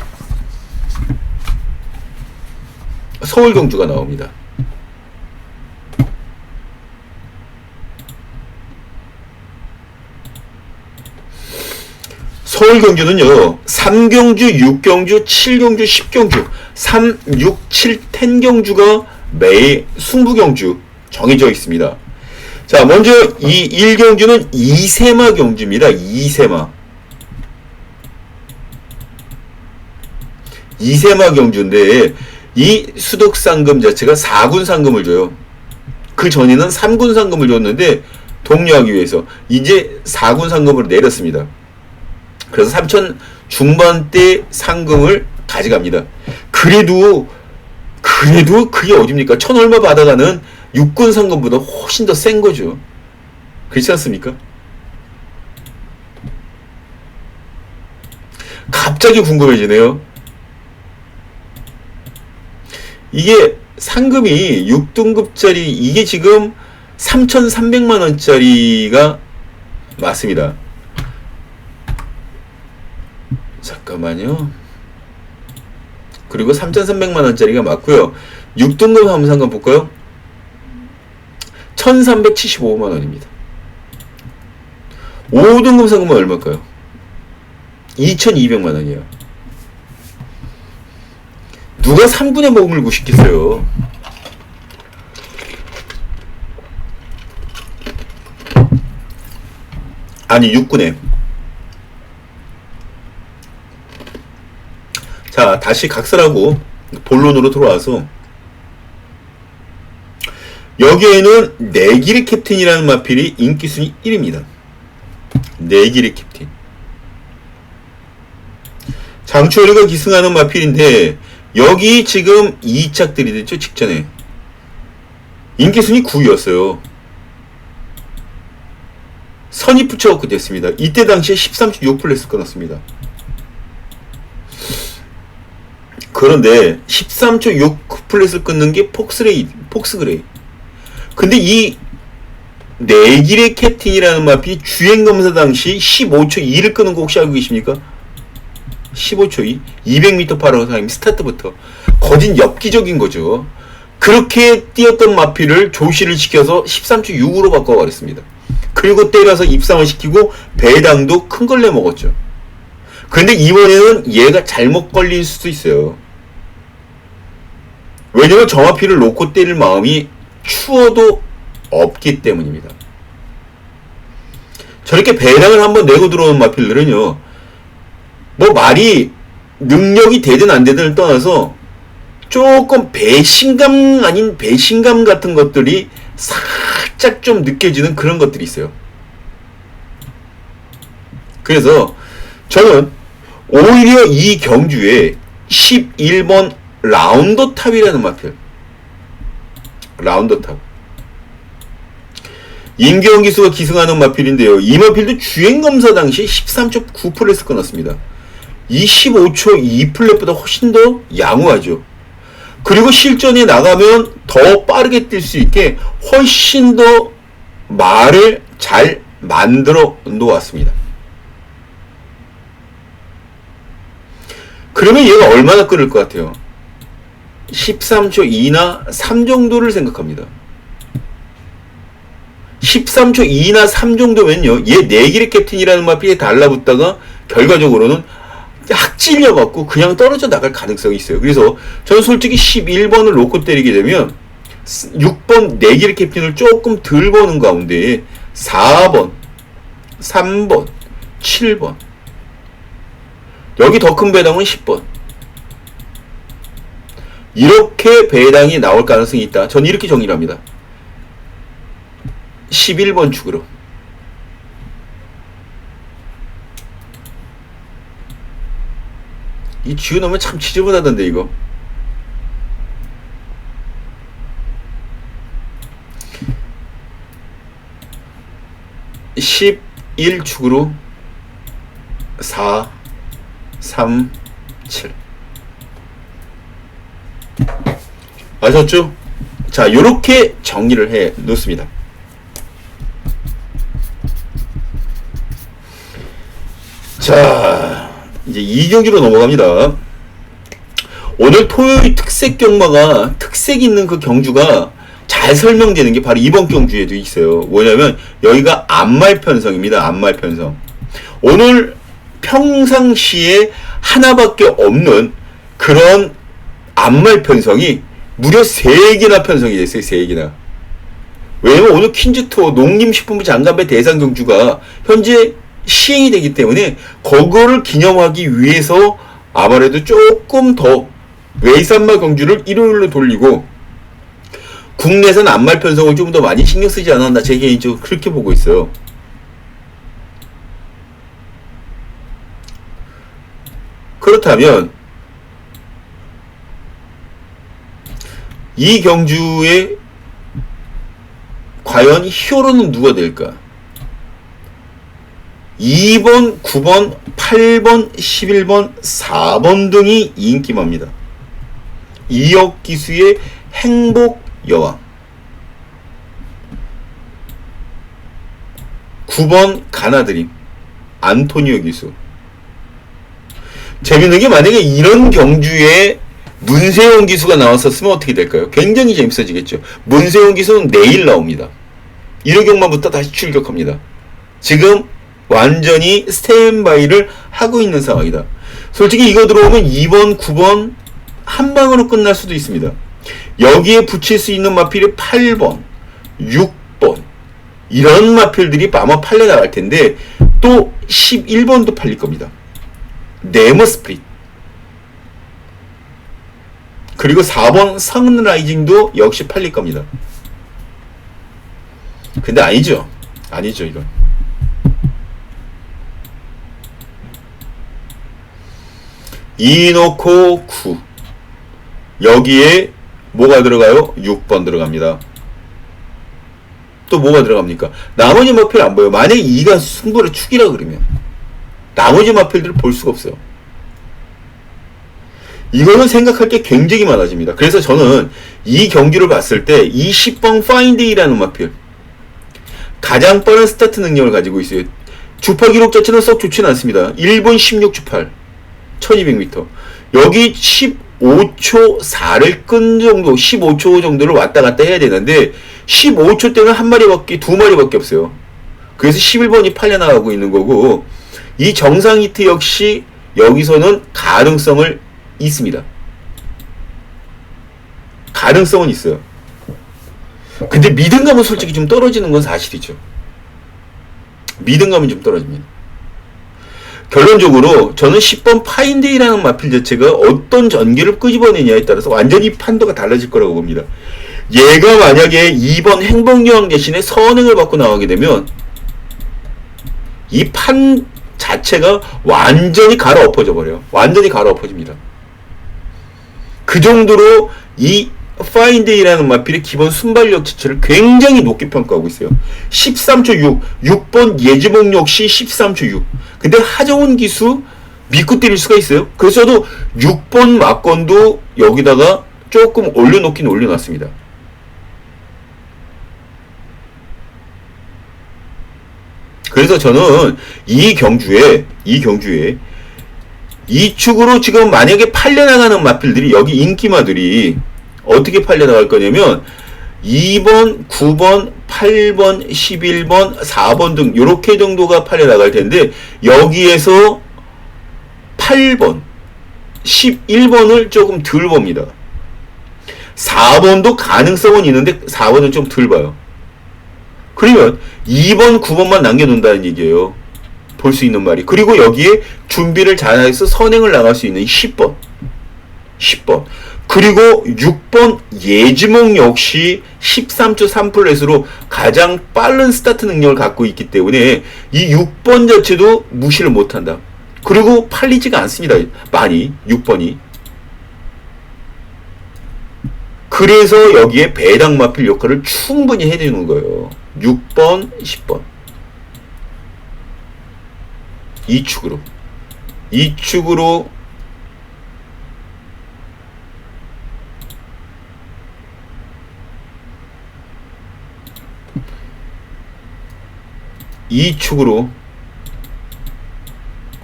서울 경주가 나옵니다. 서울 경주는요, 3경주, 6경주, 7경주, 10경주, 3, 6, 7, 10경주가 매 승부 경주 정해져 있습니다. 자, 먼저 이 1경주는 이세마 경주입니다. 이세마. 이세마 경주인데 이 수덕 상금 자체가 4군 상금을 줘요. 그 전에는 3군 상금을 줬는데 독려하기 위해서 이제 4군 상금으로 내렸습니다. 그래서 3천 중반대 상금을 가져갑니다. 그래도 그게 어딥니까? 1,000 얼마 받아가는 6군 상금보다 훨씬 더 센 거죠. 그렇지 않습니까? 갑자기 궁금해지네요. 이게 상금이 6등급짜리 이게 지금 3,300만원짜리가 맞습니다. 잠깐만요. 그리고 3,300만원짜리가 맞고요. 6등급 함상금 볼까요? 1,375만원입니다. 5등급 상금은 얼마일까요? 2,200만원이에요. 누가 3군에 머물고 싶겠어요. 아니 6군에. 자, 다시 각설하고 본론으로 돌아와서 여기에는 내길의 캡틴이라는 마필이 인기순위 1위입니다. 내길의 캡틴. 장추어리가 기승하는 마필인데 여기 지금 2착들이 됐죠. 직전에 인기순위 9위였어요. 선입 붙여갖고 됐습니다. 이때 당시에 13.6플레스 끊었습니다. 그런데 13.6플레스를 끊는 게 폭스그레이. 근데 이 내길의 캡틴이라는 마필이 주행검사 당시 15초 2를 끄는 거 혹시 알고 계십니까? 15초 2? 200m 파라타임 스타트부터. 거진 엽기적인 거죠. 그렇게 뛰었던 마필을 조시를 시켜서 13.6으로 바꿔버렸습니다. 그리고 때려서 입상을 시키고 배당도 큰 걸 내먹었죠. 근데 이번에는 얘가 잘못 걸릴 수도 있어요. 왜냐면 저 마필을 놓고 때릴 마음이 추워도 없기 때문입니다. 저렇게 배당을 한번 내고 들어오는 마필들은요, 뭐 말이 능력이 되든 안 되든을 떠나서 조금 배신감 아닌 배신감 같은 것들이 살짝 좀 느껴지는 그런 것들이 있어요. 그래서 저는 오히려 이 경주에 11번 라운더탑이라는 마필, 라운더탑, 임기영 기수가 기승하는 마필인데요. 이 마필도 주행검사 당시 13.9플레스 끊었습니다. 이 15초 2플랫보다 훨씬 더 양호하죠. 그리고 실전에 나가면 더 빠르게 뛸 수 있게 훨씬 더 말을 잘 만들어 놓았습니다. 그러면 얘가 얼마나 끓을 것 같아요? 13초 2나 3 정도를 생각합니다. 13초 2나 3 정도면요, 얘 내길의 캡틴이라는 마필에 달라붙다가 결과적으로는 확 찔려갖고 그냥 떨어져 나갈 가능성이 있어요. 그래서 저는 솔직히 11번을 놓고 때리게 되면 6번 내길의 캡틴을 조금 덜 보는 가운데 4번, 3번, 7번, 여기 더 큰 배당은 10번, 이렇게 배당이 나올 가능성이 있다. 저는 이렇게 정리를 합니다. 11번 축으로. 이 지어놓으면 참 지저분하던데 이거. (11축으로) 4, 3, 7. 아셨죠? 자, 요렇게 정리를 해 놓습니다. 자, 이제 2경기로 넘어갑니다. 오늘 토요일 특색 경마가 특색 있는 그 경주가 잘 설명되는 게 바로 이번 경주에도 있어요. 뭐냐면 여기가 암말 편성입니다. 암말 편성. 오늘 평상시에 하나밖에 없는 그런 암말 편성이 무려 3개나 편성이 됐어요. 3개나. 왜냐면 오늘 퀸즈투어 농림식품부 장관배 대상 경주가 현재 시행이 되기 때문에 그거를 기념하기 위해서 아무래도 조금 더 외산마 경주를 일요일로 돌리고 국내선 안말 편성을 좀 더 많이 신경 쓰지 않았나, 제 개인적으로 그렇게 보고 있어요. 그렇다면 이 경주에 과연 히어로는 누가 될까? 2번, 9번, 8번, 11번, 4번 등이 인기마입니다. 이역 기수의 행복 여왕, 9번 가나드림 안토니오 기수. 재밌는 게 만약에 이런 경주에 문세용 기수가 나왔었으면 어떻게 될까요? 굉장히 재밌어지겠죠. 문세용 기수는 내일 나옵니다. 1호경만부터 다시 출격합니다. 지금 완전히 스탠바이를 하고 있는 상황이다. 솔직히 이거 들어오면 2번, 9번 한 방으로 끝날 수도 있습니다. 여기에 붙일 수 있는 마필이 8번, 6번 이런 마필들이 아마 팔려 나갈 텐데 또 11번도 팔릴 겁니다. 네머 스프릿, 그리고 4번 선라이징도 역시 팔릴 겁니다. 근데 아니죠. 아니죠, 이건. 이노코 9. 여기에 뭐가 들어가요? 6번 들어갑니다. 또 뭐가 들어갑니까? 나머지 마필 안 보여. 만약에 2가 승부를 축이라 그러면 나머지 마필들을 볼 수가 없어요. 이거는 생각할 게 굉장히 많아집니다. 그래서 저는 이 경기를 봤을 때 이 10번 파인데이라는 마필 가장 빠른 스타트 능력을 가지고 있어요. 주파 기록 자체는 썩 좋지는 않습니다. 1분 16.8 1200m. 여기 15초 4를 끈 정도, 15초 정도를 왔다 갔다 해야 되는데 15초 때는 한 마리밖에, 두 마리밖에 없어요. 그래서 11번이 팔려나가고 있는 거고, 이 정상 히트 역시 여기서는 가능성을 있습니다. 가능성은 있어요. 근데 믿음감은 솔직히 좀 떨어지는 건 사실이죠. 믿음감은 좀 떨어집니다. 결론적으로 저는 10번 파인데이라는 마필 자체가 어떤 전기를 끄집어내냐에 따라서 완전히 판도가 달라질 거라고 봅니다. 얘가 만약에 2번 행복여왕 대신에 선행을 받고 나오게 되면 이 판 자체가 완전히 갈아엎어져 버려요. 완전히 갈아엎어집니다. 그 정도로 이 파인데이라는 마필의 기본 순발력 자체를 굉장히 높게 평가하고 있어요. 13초 6, 6번 예지몽 역시 13초 6. 근데 하정훈 기수 믿고 때릴 수가 있어요. 그래서 저도 6번 막건도 여기다가 조금 올려놓긴 올려놨습니다. 그래서 저는 이 경주에 이 축으로 지금 만약에 팔려나가는 마필들이, 여기 인기마들이 어떻게 팔려나갈 거냐면 2번, 9번, 8번, 11번, 4번 등 요렇게 정도가 팔려나갈 텐데 여기에서 8번, 11번을 조금 덜 봅니다. 4번도 가능성은 있는데 4번은 좀 덜 봐요. 그러면 2번, 9번만 남겨놓는다는 얘기예요. 볼 수 있는 말이. 그리고 여기에 준비를 잘해서 선행을 나갈 수 있는 10번. 그리고 6번 예지몽 역시 13초 3플랫으로 가장 빠른 스타트 능력을 갖고 있기 때문에 이 6번 자체도 무시를 못한다. 그리고 팔리지가 않습니다. 많이 6번이. 그래서 여기에 배당 마필 역할을 충분히 해주는 거예요. 6번, 10번. 이 축으로 이 축으로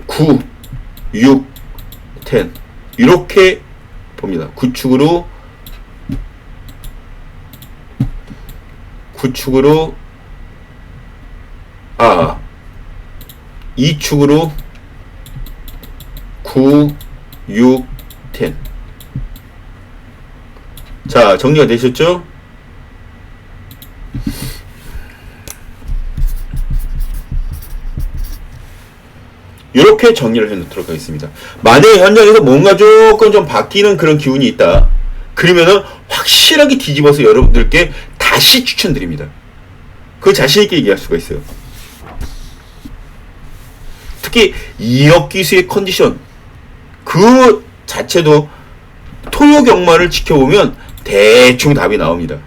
9, 6, 10 이렇게 봅니다. 9축으로 이 축으로 9, 6, 10. 자, 정리가 되셨죠? 이렇게 이렇게 정리를 해놓도록 하겠습니다. 만약에 현장에서 뭔가 조금 좀 바뀌는 그런 기운이 있다. 그러면은 확실하게 뒤집어서 여러분들께 다시 추천드립니다. 그거 자신있게 얘기할 수가 있어요. 특히 이역기수의 컨디션 그 자체도 토요 경마를 지켜보면 대충 답이 나옵니다.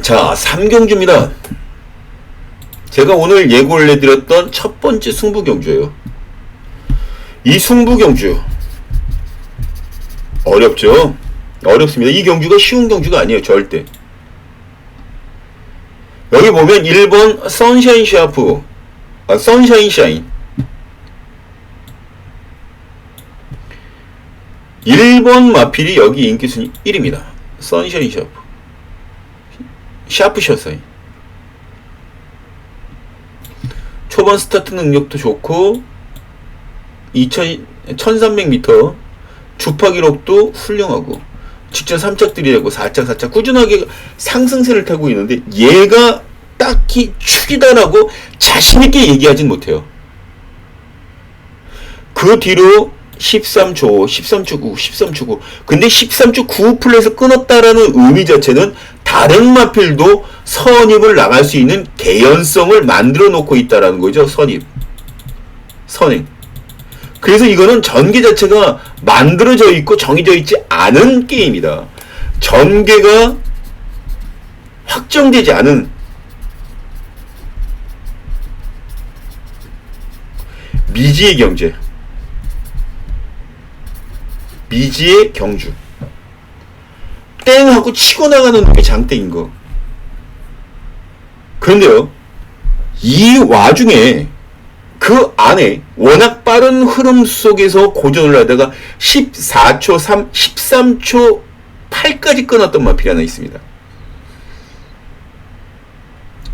자, 3경주입니다. 제가 오늘 예고를 해드렸던 첫 번째 승부경주예요. 이 승부경주 어렵죠? 어렵습니다. 이 경주가 쉬운 경주가 아니에요. 절대. 여기 보면 1번 선샤인 샤프 선샤인 샤인 1번 마필이 여기 인기순위 1입니다. 선샤인 샤프 샤프 셔사인 초반 스타트 능력도 좋고 1300m 주파 기록도 훌륭하고 직전 3짝들이 되고 4짝 꾸준하게 상승세를 타고 있는데 얘가 딱히 축이다라고 자신있게 얘기하진 못해요. 그 뒤로 13초 9 근데 13초 9 플랫에서 끊었다라는 의미 자체는 다른 마필도 선입을 나갈 수 있는 개연성을 만들어 놓고 있다라는 거죠. 선입 그래서 이거는 전개 자체가 만들어져 있고 정해져 있지 않은 게임이다. 전개가 확정되지 않은 미지의 경제 미지의 경주 땡 하고 치고 나가는 게 장땡인 거. 그런데요 이 와중에 그 안에 워낙 빠른 흐름 속에서 고전을 하다가 14초 3, 13초 8까지 끊었던 마필이 하나 있습니다.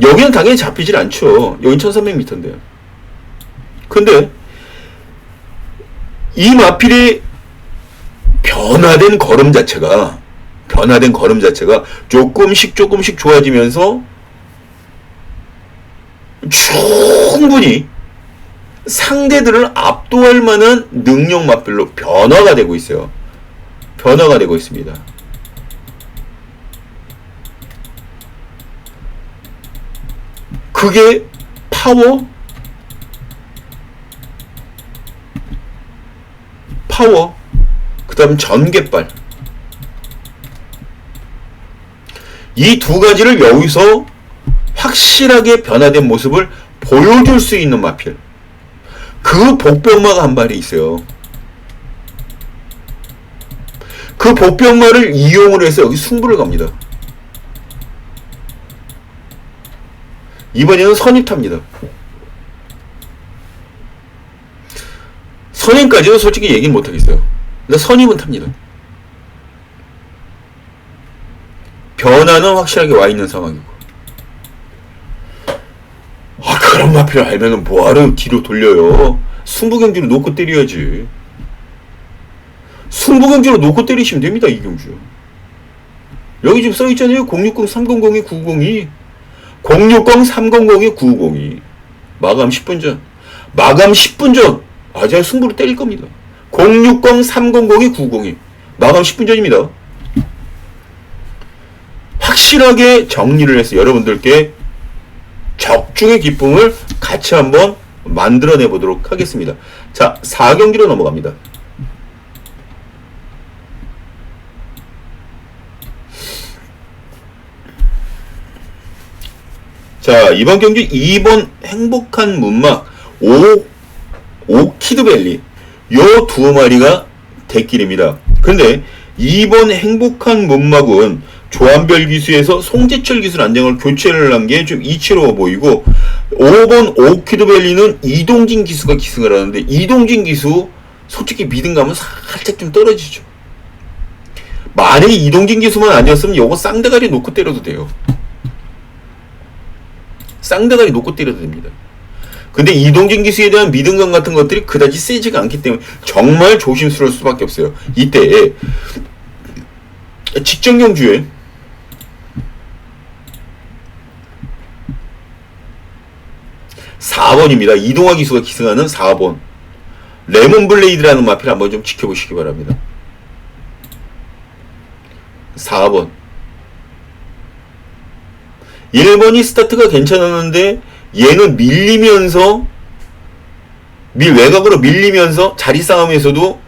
여기는 당연히 잡히질 않죠. 여긴 1300m인데요. 근데 이 마필의 변화된 걸음 자체가 조금씩 좋아지면서 충분히 상대들을 압도할 만한 능력 마필로 변화가 되고 있어요. 변화가 되고 있습니다. 그게 파워, 그 다음 전개빨. 이 두 가지를 여기서 확실하게 변화된 모습을 보여줄 수 있는 마필. 그 복병마가 한 발이 있어요. 그 복병마를 이용을 해서 여기 승부를 갑니다. 이번에는 선입 탑니다. 선임까지도 솔직히 얘기는 못하겠어요. 근데 선임은 탑니다. 변화는 확실하게 와있는 상황이고. 그런 마필을 알면은 뭐하러 뒤로 돌려요. 승부경주로 놓고 때려야지. 승부경주로 놓고 때리시면 됩니다. 이 경주 여기 지금 써있잖아요. 060-300-902 060-300-902 마감 10분 전 아주 승부로 때릴 겁니다. 060-300-902 마감 10분 전입니다. 확실하게 정리를 해서 여러분들께 적중의 기쁨을 같이 한번 만들어내 보도록 하겠습니다. 자, 4경기로 넘어갑니다. 자, 이번 경기 2번 행복한 문막 오키드밸리 요 두 마리가 대길입니다. 근데 2번 행복한 문막은 조한별 기수에서 송재철 기술 안정을 교체를 한 게 좀 이치로워 보이고 5번 오키드밸리는 이동진 기수가 기승을 하는데 이동진 기수 솔직히 믿음감은 살짝 좀 떨어지죠. 만약에 이동진 기수만 아니었으면 요거 쌍대가리 놓고 때려도 돼요. 쌍대가리 놓고 때려도 됩니다. 근데 이동진 기수에 대한 믿음감 같은 것들이 그다지 세지가 않기 때문에 정말 조심스러울 수밖에 없어요. 이때 직전 경주에 4번입니다. 이동화 기수가 기승하는 4번. 레몬 블레이드라는 마필 한번 좀 지켜보시기 바랍니다. 4번. 1번이 스타트가 괜찮았는데 얘는 밀리면서 외곽으로 밀리면서 자리 싸움에서도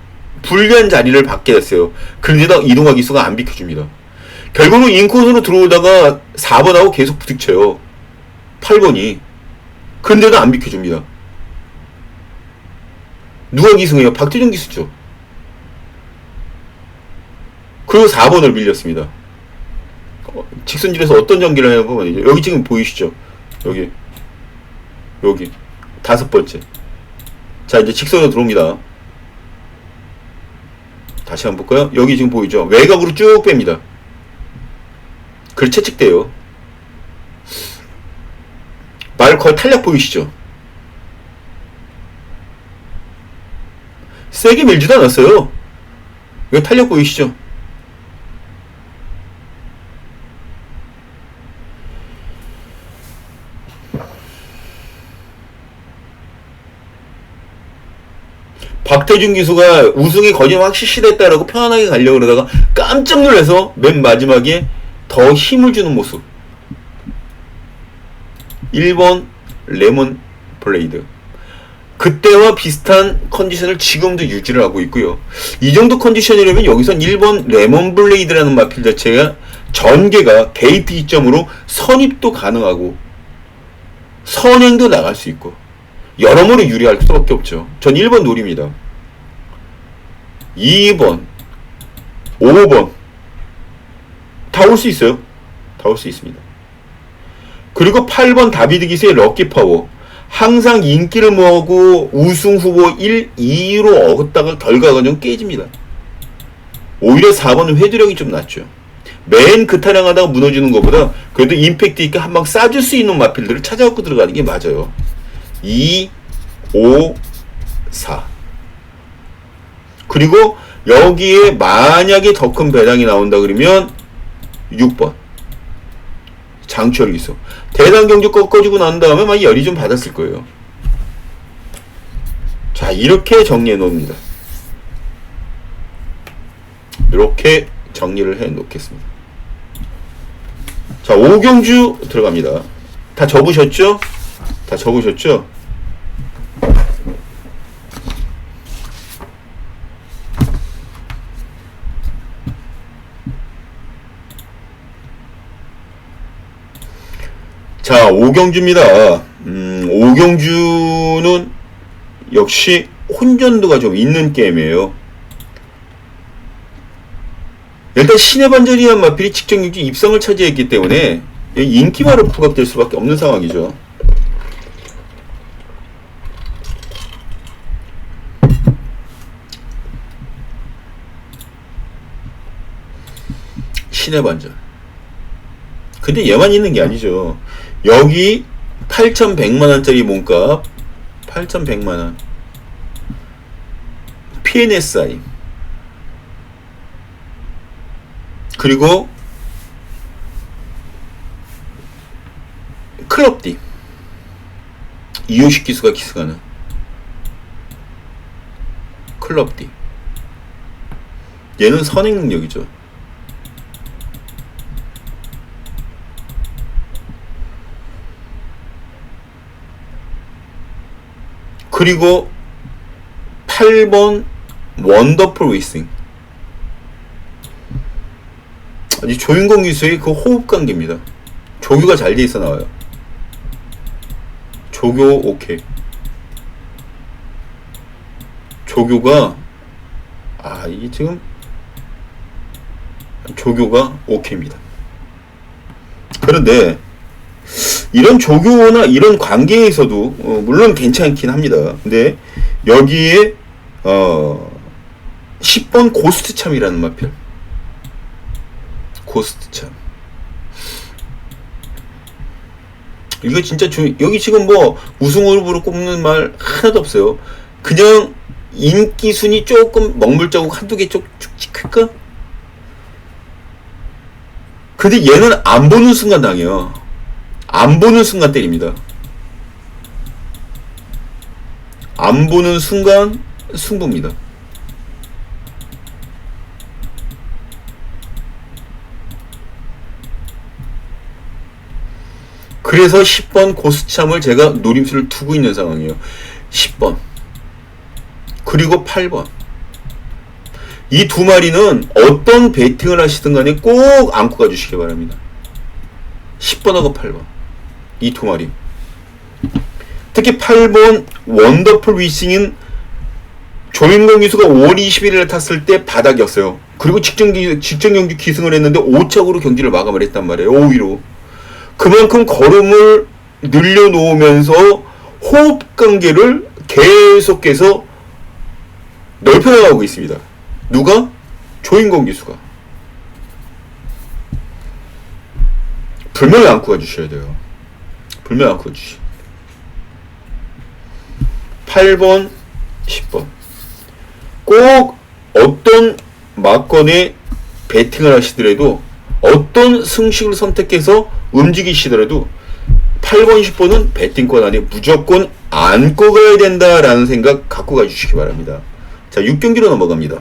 불리한 자리를 받게 됐어요. 그런데다 이동화 기수가 안 비켜줍니다. 결국은 인코스로 들어오다가 4번하고 계속 부딪혀요. 8번이. 그런데도 안 비켜줍니다. 누가 기승해요? 박태준 기수죠. 그리고 4번을 밀렸습니다. 직선질에서 어떤 전개를 하는 거 말이죠. 여기 지금 보이시죠? 여기 5번째. 자, 이제 직선으로 들어옵니다. 다시 한번 볼까요? 여기 지금 보이죠? 외곽으로 쭉 뺍니다. 그걸 채찍대요. 말컬 탄력 보이시죠? 세게 밀지도 않았어요. 이거 탄력 보이시죠? 박태준 기수가 우승이 거의 확실시됐다라고 편안하게 가려고 그러다가 깜짝 놀라서 맨 마지막에 더 힘을 주는 모습. 1번 레몬 블레이드. 그때와 비슷한 컨디션을 지금도 유지를 하고 있고요. 이 정도 컨디션이라면 여기선 1번 레몬 블레이드라는 마필 자체가 전개가 게이트 이점으로 선입도 가능하고 선행도 나갈 수 있고 여러모로 유리할 수밖에 없죠. 전 1번 노립니다. 2번 5번 다 올 수 있어요. 다 올 수 있습니다. 그리고 8번 다비드 기수의 럭키 파워. 항상 인기를 모으고 우승 후보 1, 2위로 얻었다가 결과가 좀 깨집니다. 오히려 4번은 회두력이 좀 낮죠. 맨 그타량하다가 무너지는 것보다 그래도 임팩트 있게 한 방 쏴줄 수 있는 마필들을 찾아갖고 들어가는 게 맞아요. 2, 5, 4. 그리고 여기에 만약에 더 큰 배당이 나온다 그러면 6번. 장추열 기수. 대단 경주 꺾어지고 난 다음에 막 열이 좀 받았을 거예요. 자, 이렇게 정리해 놓습니다. 이렇게 정리를 해 놓겠습니다. 자, 오경주 들어갑니다. 다 적으셨죠? 다 적으셨죠? 자, 오경주입니다. 오경주는 역시 혼전도가 좀 있는 게임이에요. 일단 신의 반전이란 마필이 직전 경주 입성을 차지했기 때문에 인기마로 부각될 수밖에 없는 상황이죠. 신의 반전. 근데 얘만 있는 게 아니죠. 여기 8,100만원짜리 몸값 8,100만원 PNSI 그리고 클럽D 이효식 기수가 기승하는 클럽D. 얘는 선행 능력이죠. 그리고 8번 원더풀 위싱. 아니 조윤공 기수의 그 호흡 관계입니다. 조교가 잘 돼 있어 나와요. 조교 오케이. 조교가 이게 지금 조교가 오케이입니다. 그런데 이런 조교나 이런 관계에서도 물론 괜찮긴 합니다. 근데 여기에 10번 고스트참이라는 마필. 고스트참. 이거 진짜 여기 지금 뭐 우승 후보로 꼽는 말 하나도 없어요. 그냥 인기 순위 조금 먹물자국 한두 개 좀 찍힐까? 근데 얘는 안 보는 순간 당해요. 안 보는 순간 때립니다. 안 보는 순간 승부입니다. 그래서 10번 고스참을 제가 노림수를 두고 있는 상황이에요. 10번 그리고 8번 이 두 마리는 어떤 베팅을 하시든 간에 꼭 안고 가주시기 바랍니다. 10번하고 8번 이 두 마리, 특히 8번 원더풀 위싱인 조인공 기수가 5월 21일에 탔을 때 바닥이었어요. 그리고 직전 경기 기승을 했는데 5착으로 경기를 마감을 했단 말이에요. 5위로. 그만큼 걸음을 늘려놓으면서 호흡 관계를 계속해서 넓혀나가고 있습니다. 누가? 조인공 기수가. 불명예 안고 가주셔야 돼요. 불명예 안고 가주시. 8번, 10번. 꼭 어떤 막건에 배팅을 하시더라도, 어떤 승식을 선택해서 움직이시더라도 8번, 10번은 배팅권 안에 무조건 안고 가야 된다라는 생각 갖고 가주시기 바랍니다. 자, 6경기로 넘어갑니다.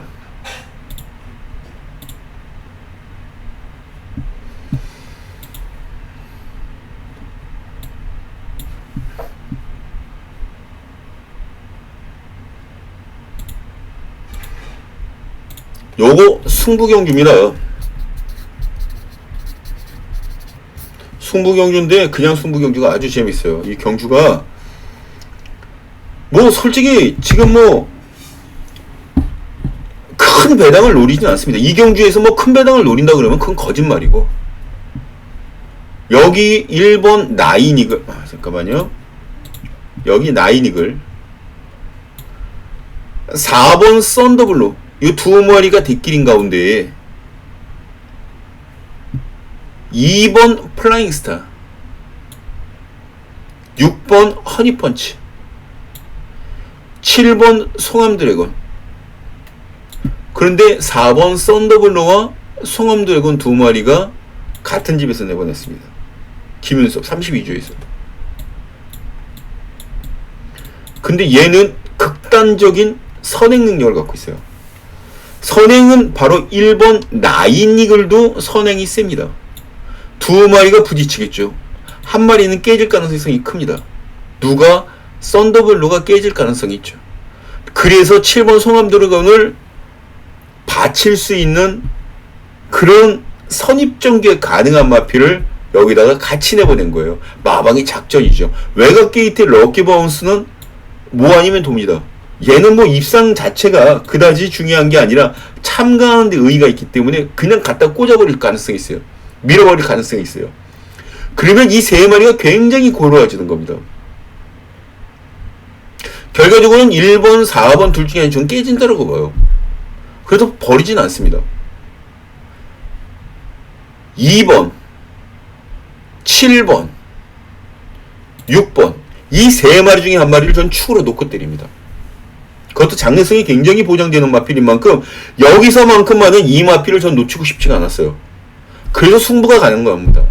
요거 승부경주입니다. 승부경주인데 그냥 승부경주가 아주 재밌어요. 이 경주가 뭐 솔직히 지금 뭐 큰 배당을 노리진 않습니다. 이 경주에서 뭐 큰 배당을 노린다 그러면 그건 거짓말이고, 여기 1번 나인이글, 잠깐만요, 여기 나인이글, 4번 썬더블로, 이 두 마리가 뒷길인 가운데 2번 플라잉스타, 6번 허니펀치, 7번 송암드래곤. 그런데 4번 썬더블로와 송암드래곤 두 마리가 같은 집에서 내보냈습니다. 김윤섭 32조에서. 근데 얘는 극단적인 선행 능력을 갖고 있어요. 선행은 바로 1번 나인이글도 선행이 셉니다. 두 마리가 부딪히겠죠. 한 마리는 깨질 가능성이 큽니다. 누가? 썬더블로가 깨질 가능성이 있죠. 그래서 7번 송암드래곤을 받칠 수 있는 그런 선입전개 가능한 마피를 여기다가 같이 내보낸 거예요. 마방의 작전이죠. 외곽 게이트 럭키 바운스는 뭐 아니면 돕니다. 얘는 뭐 입상 자체가 그다지 중요한 게 아니라 참가하는데 의의가 있기 때문에 그냥 갖다 꽂아버릴 가능성이 있어요. 밀어버릴 가능성이 있어요. 그러면 이 세 마리가 굉장히 고루해지는 겁니다. 결과적으로는 1번, 4번 둘 중에 좀 깨진다고 봐요. 그래도 버리진 않습니다. 2번, 7번, 6번 이 세 마리 중에 한 마리를 전 축으로 놓고 때립니다. 그것도 장래성이 굉장히 보장되는 마필인 만큼 여기서만큼만은 이 마필을 전 놓치고 싶지가 않았어요. 그래서 승부가 가는 겁니다.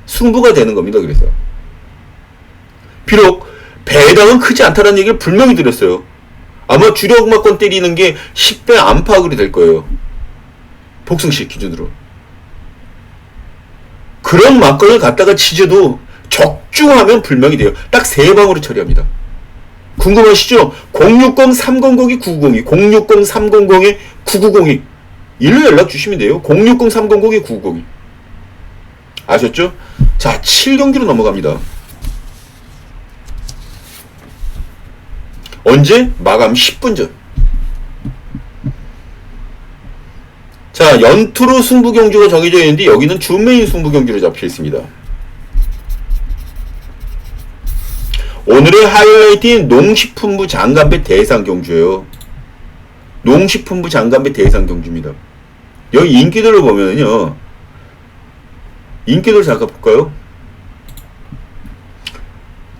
승부가 되는 겁니다. 그래서 비록 배당은 크지 않다는 얘기를 분명히 드렸어요. 아마 주력 막건 때리는 게 10배 안팎으로 될 거예요. 복승식 기준으로. 그런 막건을 갖다가 치져도 적중하면 불명이 돼요. 딱 세 방으로 처리합니다. 궁금하시죠? 060-300-9902, 060-300-9902 일로 연락 주시면 돼요. 060-300-9902 아셨죠? 자, 7경기로 넘어갑니다. 언제? 마감 10분 전. 자, 연투로 승부경주가 정해져 있는데 여기는 준메인 승부경주로 잡혀 있습니다. 오늘의 하이라이트인 농식품부 장간배 대상경주예요. 농식품부 장간배 대상경주입니다. 여기 인기들을 보면요, 인기들 잠깐 볼까요?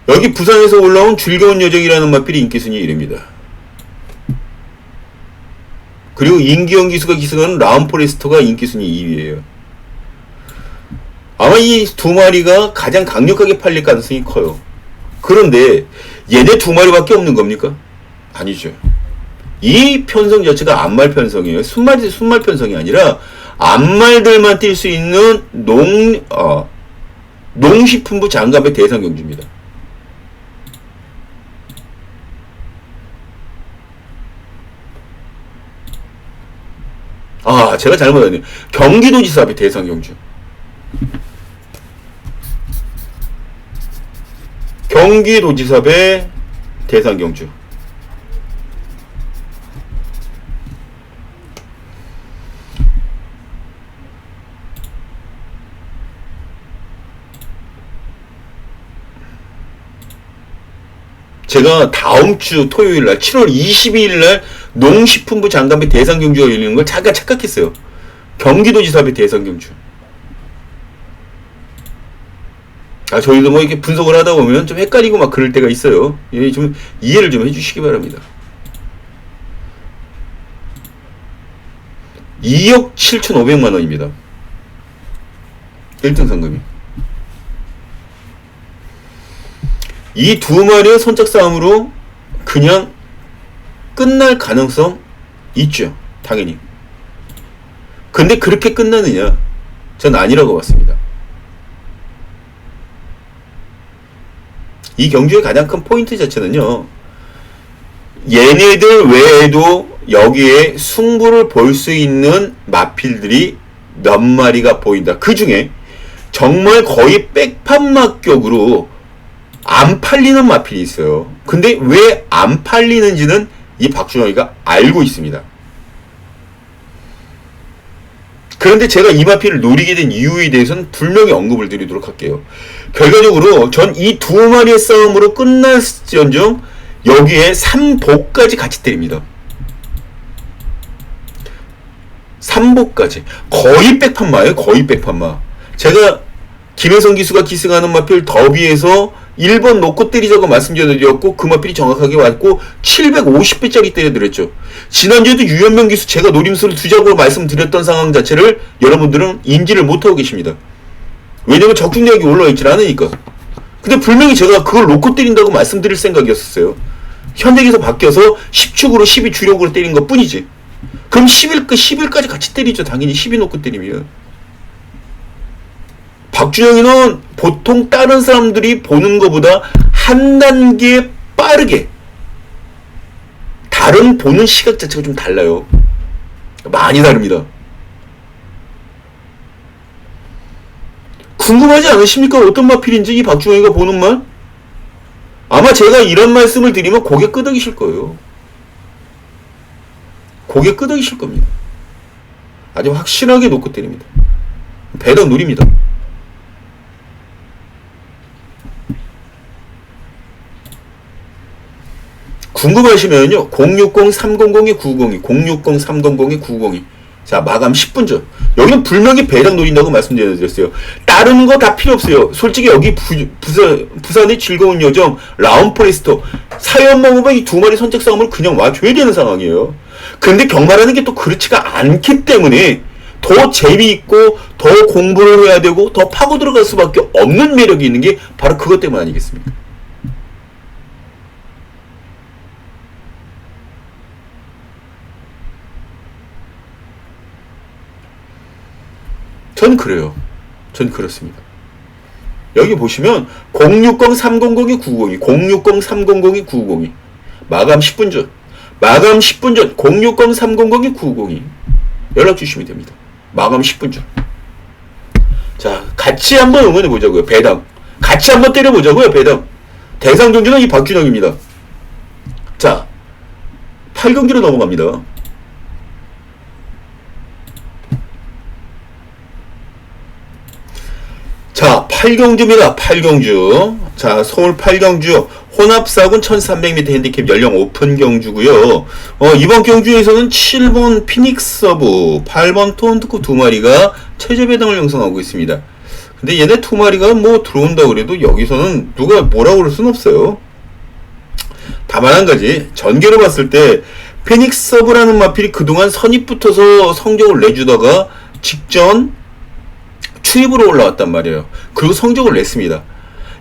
여기 부산에서 올라온 즐거운 여정이라는 마필이 인기순위 1위입니다. 그리고 임기영 기수가 기승하는 라운포레스터가 인기순위 2위예요. 아마 이 두 마리가 가장 강력하게 팔릴 가능성이 커요. 그런데 얘네 두 마리밖에 없는 겁니까? 아니죠. 이 편성 자체가 암말 편성이에요. 순말 편성이 아니라 암말들만 뛸 수 있는 농식품부 장갑의 대상 경주입니다. 아, 제가 잘못했네요. 경기도지사의 대상 경주. 경기도지사의 대상 경주. 제가 다음 주 토요일 날 7월 22일 날 농식품부 장관의 대상 경주가 열리는 걸 잠깐 착각했어요. 경기도지사의 대상 경주. 아, 저희도 뭐 이렇게 분석을 하다 보면 좀 헷갈리고 막 그럴 때가 있어요. 예, 좀 이해를 좀 해주시기 바랍니다. 2억 7,500만 원입니다. 1등 상금이. 이 두 마리의 선착 싸움으로 그냥 끝날 가능성 있죠. 당연히. 근데 그렇게 끝나느냐? 전 아니라고 봤습니다. 이 경주의 가장 큰 포인트 자체는요. 얘네들 외에도 여기에 승부를 볼 수 있는 마필들이 몇 마리가 보인다. 그 중에 정말 거의 백판막격으로 안 팔리는 마필이 있어요. 근데 왜 안 팔리는지는 이 박준영이가 알고 있습니다. 그런데 제가 이 마필을 노리게 된 이유에 대해서는 분명히 언급을 드리도록 할게요. 결과적으로 전 이 두 마리의 싸움으로 끝날지언정 여기에 3복까지 같이 때립니다. 3복까지. 거의 백판마예요. 거의 백판마. 제가 김혜성 기수가 기승하는 마필 더비에서 1번 놓고 때리자고 말씀드렸고 그 마필이 정확하게 왔고 750배짜리 때려드렸죠. 지난주에도 유현명 기수 제가 노림수를 두자고 말씀드렸던 상황 자체를 여러분들은 인지를 못하고 계십니다. 왜냐면 적중력이 올라와 있질 않으니까. 근데 분명히 제가 그걸 놓고 때린다고 말씀드릴 생각이었었어요. 현대기에서 바뀌어서 10축으로 12 주력으로 때린 것 뿐이지. 그럼 10일까지 같이 때리죠. 당연히 12 놓고 때리면. 박준영이는 보통 다른 사람들이 보는 것보다 한 단계 빠르게 다른 보는 시각 자체가 좀 달라요. 많이 다릅니다. 궁금하지 않으십니까? 어떤 마필인지 이 박준영이가 보는 말? 아마 제가 이런 말씀을 드리면 고개 끄덕이실 거예요. 고개 끄덕이실 겁니다. 아주 확실하게 놓고 때립니다. 배당 누립니다. 궁금하시면요. 060-300-902, 060-300-902. 자, 마감 10분 전. 여기는 불명이 배당 노린다고 말씀드렸어요. 다른 거 다 필요 없어요. 솔직히 여기 부산의 즐거운 여정, 라운포레스터, 사연만 보면 이 두 마리 선착 싸움을 그냥 와줘야 되는 상황이에요. 근데 경마라는 게 또 그렇지가 않기 때문에 더 재미있고 더 공부를 해야 되고 더 파고 들어갈 수밖에 없는 매력이 있는 게 바로 그것 때문 아니겠습니까? 전 그래요. 전 그렇습니다. 여기 보시면 060-300-902, 060-300-902 마감 10분 전, 마감 10분 전 060-300-902 연락 주시면 됩니다. 마감 10분 전. 자, 같이 한번 응원해 보자고요. 배당. 같이 한번 때려 보자고요. 배당. 대상 경주는 이 박준영입니다. 자, 8경기로 넘어갑니다. 자, 8경주입니다. 8경주. 자, 서울 8경주 혼합사군 1300m 핸디캡 연령 오픈 경주고요. 이번 경주에서는 7번 피닉스 서브, 8번 톤트코 두 마리가 최저 배당을 형성하고 있습니다. 근데 얘네 두 마리가 뭐 들어온다 그래도 여기서는 누가 뭐라고 그럴 순 없어요. 다만 한 가지, 전개로 봤을 때 피닉스 서브라는 마필이 그동안 선입붙어서 성적을 내주다가 직전 추입으로 올라왔단 말이에요. 그리고 성적을 냈습니다.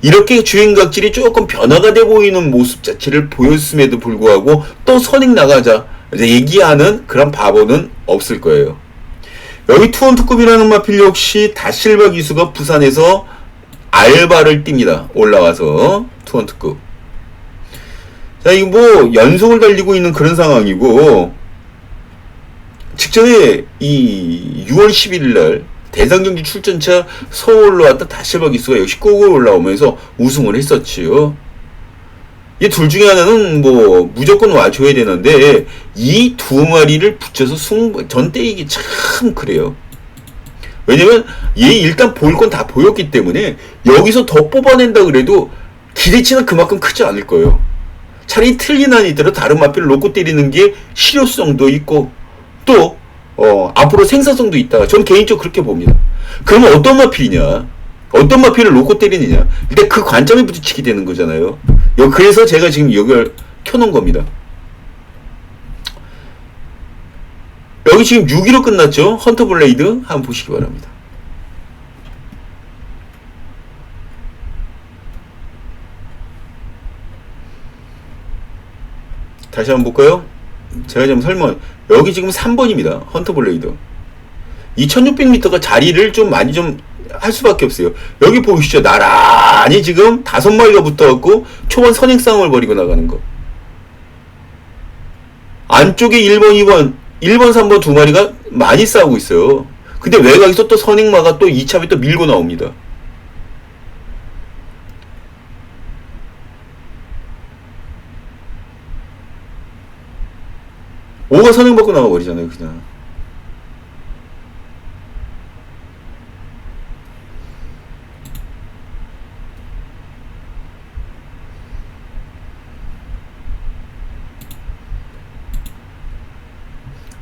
이렇게 주행각질이 조금 변화가 돼 보이는 모습 자체를 보였음에도 불구하고 또 선행 나가자 이제 얘기하는 그런 바보는 없을 거예요. 여기 투원투급이라는 마필 역시 다실바 기수가 부산에서 알바를 띱니다. 올라와서 투원투급. 자, 이거 뭐 연속을 달리고 있는 그런 상황이고, 직전에 이 6월 11일 날 대상경기 출전차 서울로 왔던 다실바 기수가 역시 꼭을 올라오면서 우승을 했었지요. 이 둘 중에 하나는 뭐 무조건 와줘야 되는데 이 두 마리를 붙여서 전 때리기 참 그래요. 왜냐면 얘 일단 보일 건 다 보였기 때문에 여기서 더 뽑아낸다 그래도 기대치는 그만큼 크지 않을 거예요. 차라리 틀린 한이 들어 다른 마필을 놓고 때리는 게 실효성도 있고 또 앞으로 생산성도 있다. 저는 개인적으로 그렇게 봅니다. 그러면 어떤 마필이냐? 어떤 마필을 놓고 때리느냐? 일단 그 관점에 부딪히게 되는 거잖아요. 그래서 제가 지금 여기를 켜놓은 겁니다. 여기 지금 6위로 끝났죠? 헌터 블레이드 한번 보시기 바랍니다. 다시 한번 볼까요? 제가 좀 여기 지금 3번입니다. 헌터 블레이드. 2600m가 자리를 좀 많이 좀 할 수밖에 없어요. 여기 보이시죠? 나란히 지금 5마리가 붙어갖고 초반 선행 싸움을 벌이고 나가는 거. 안쪽에 1번, 2번, 1번, 3번 두 마리가 많이 싸우고 있어요. 근데 외곽에서 또 선행마가 또 이참에 또 밀고 나옵니다. 오가 선행 받고 나가버리잖아요, 그냥.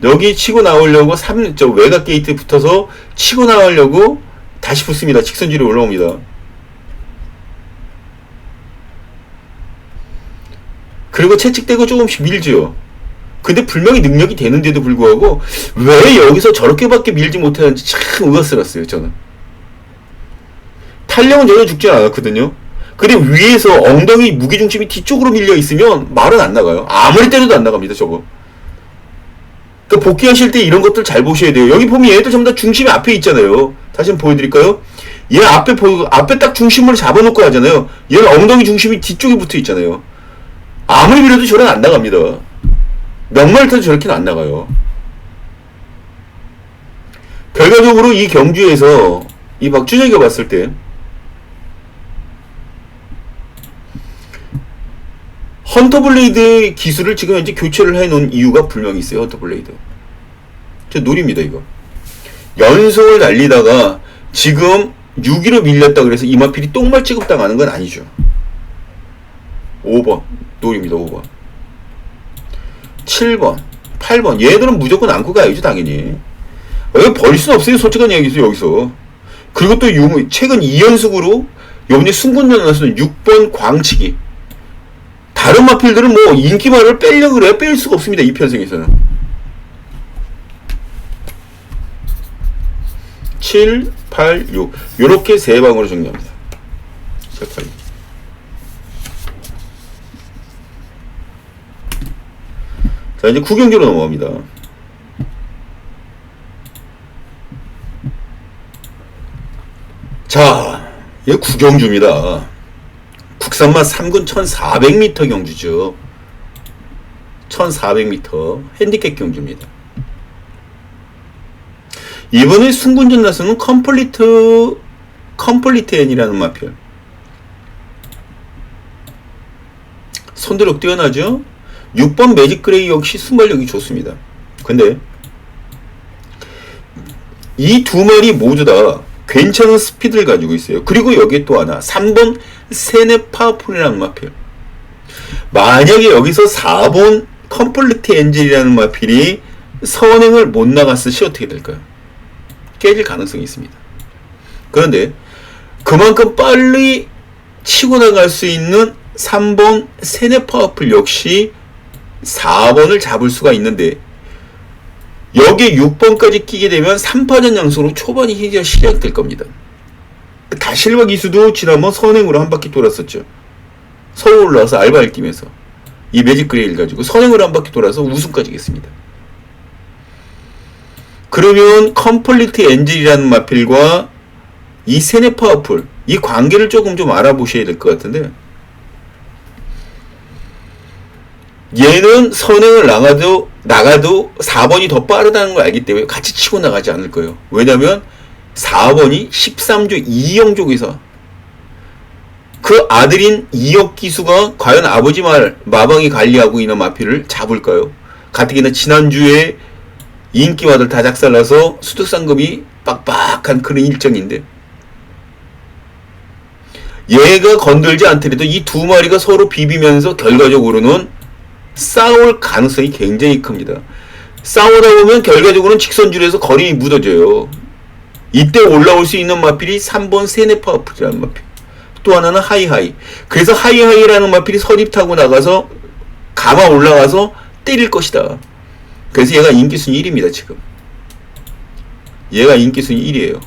여기 치고 나오려고 저 외곽 게이트에 붙어서 치고 나오려고 다시 붙습니다. 직선주로 올라옵니다. 그리고 채찍대고 조금씩 밀죠. 근데 분명히 능력이 되는데도 불구하고 왜 여기서 저렇게밖에 밀지 못하는지 참 의아스러웠어요. 저는 탄력은 전혀 죽지 않았거든요. 근데 위에서 엉덩이 무게중심이 뒤쪽으로 밀려 있으면 말은 안 나가요. 아무리 때려도 안 나갑니다. 저거. 그러니까 복귀하실 때 이런 것들 잘 보셔야 돼요. 여기 보면 얘들 전부 다 중심이 앞에 있잖아요. 다시 한번 보여드릴까요? 얘 앞에 딱 중심을 잡아놓고 하잖아요. 얘는 엉덩이 중심이 뒤쪽에 붙어 있잖아요. 아무리 밀어도 저런 안 나갑니다. 몇 마리 타도 저렇게는 안 나가요. 결과적으로 이 경주에서 이 박준혁이가 봤을 때 헌터블레이드 기술을 지금 현재 교체를 해놓은 이유가 분명히 있어요. 헌터블레이드 저 노립니다. 이거 연속을 달리다가 지금 6위로 밀렸다 그래서 이마필이 똥말 취급당하는 건 아니죠. 5번 노립니다. 5번 7번 8번 얘들은 무조건 안고 가야죠. 당연히 여기 버릴 수는 없어요. 솔직한 얘기죠. 여기서 그리고 또 최근 2연속으로 요번에 순군전에서는 6번 광치기. 다른 마필들은 뭐 인기말을 빼려고 그래야 뺄 수가 없습니다. 이 편성에서는 7, 8, 6 요렇게 세 방으로 정리합니다. 7, 8, 6. 자 이제 구경주로 넘어갑니다. 자 이게 구경주입니다. 국산마 3군 1400m 경주죠. 1400m 핸디캡 경주입니다. 이번에 순군전 나서는 컴플리트 N이라는 마필. 손도력 뛰어나죠. 6번 매직 그레이 역시 순발력이 좋습니다. 근데 이 두 마리 모두 다 괜찮은 스피드를 가지고 있어요. 그리고 여기에 또 하나 3번 세네 파워풀이라는 마필. 만약에 여기서 4번 컴플리트 엔젤이라는 마필이 선행을 못 나갔을 시 어떻게 될까요? 깨질 가능성이 있습니다. 그런데 그만큼 빨리 치고 나갈 수 있는 3번 세네 파워풀 역시 4번을 잡을 수가 있는데 여기에 6번까지 끼게 되면 3파전 양수로 초반이 시작될 겁니다. 다실바 기수도 지난번 선행으로 한 바퀴 돌았었죠. 서울 올라와서 알바를 뛰면서 이 매직 그레이를 가지고 선행으로 한 바퀴 돌아서 우승까지 했습니다. 그러면 컴플리트 엔젤이라는 마필과 이 세네 파워풀 이 관계를 조금 좀 알아보셔야 될 것 같은데, 얘는 선행을 나가도 4번이 더 빠르다는 걸 알기 때문에 같이 치고 나가지 않을 거예요. 왜냐면 4번이 13조 2영족에서 그 아들인 이역 기수가 과연 아버지 마방이 관리하고 있는 마필을 잡을까요? 가뜩이나 지난주에 인기마들 다 작살나서 수득상금이 빡빡한 그런 일정인데, 얘가 건들지 않더라도 이 두 마리가 서로 비비면서 결과적으로는 싸울 가능성이 굉장히 큽니다. 싸우다 보면 결과적으로는 직선줄에서 거림이 묻어져요. 이때 올라올 수 있는 마필이 3번 세네 파워풀이라는 마필, 또 하나는 하이하이. 그래서 하이하이라는 마필이 서립 타고 나가서 가마 올라가서 때릴 것이다. 그래서 얘가 인기순위 1위입니다. 지금 얘가 인기순위 1위에요.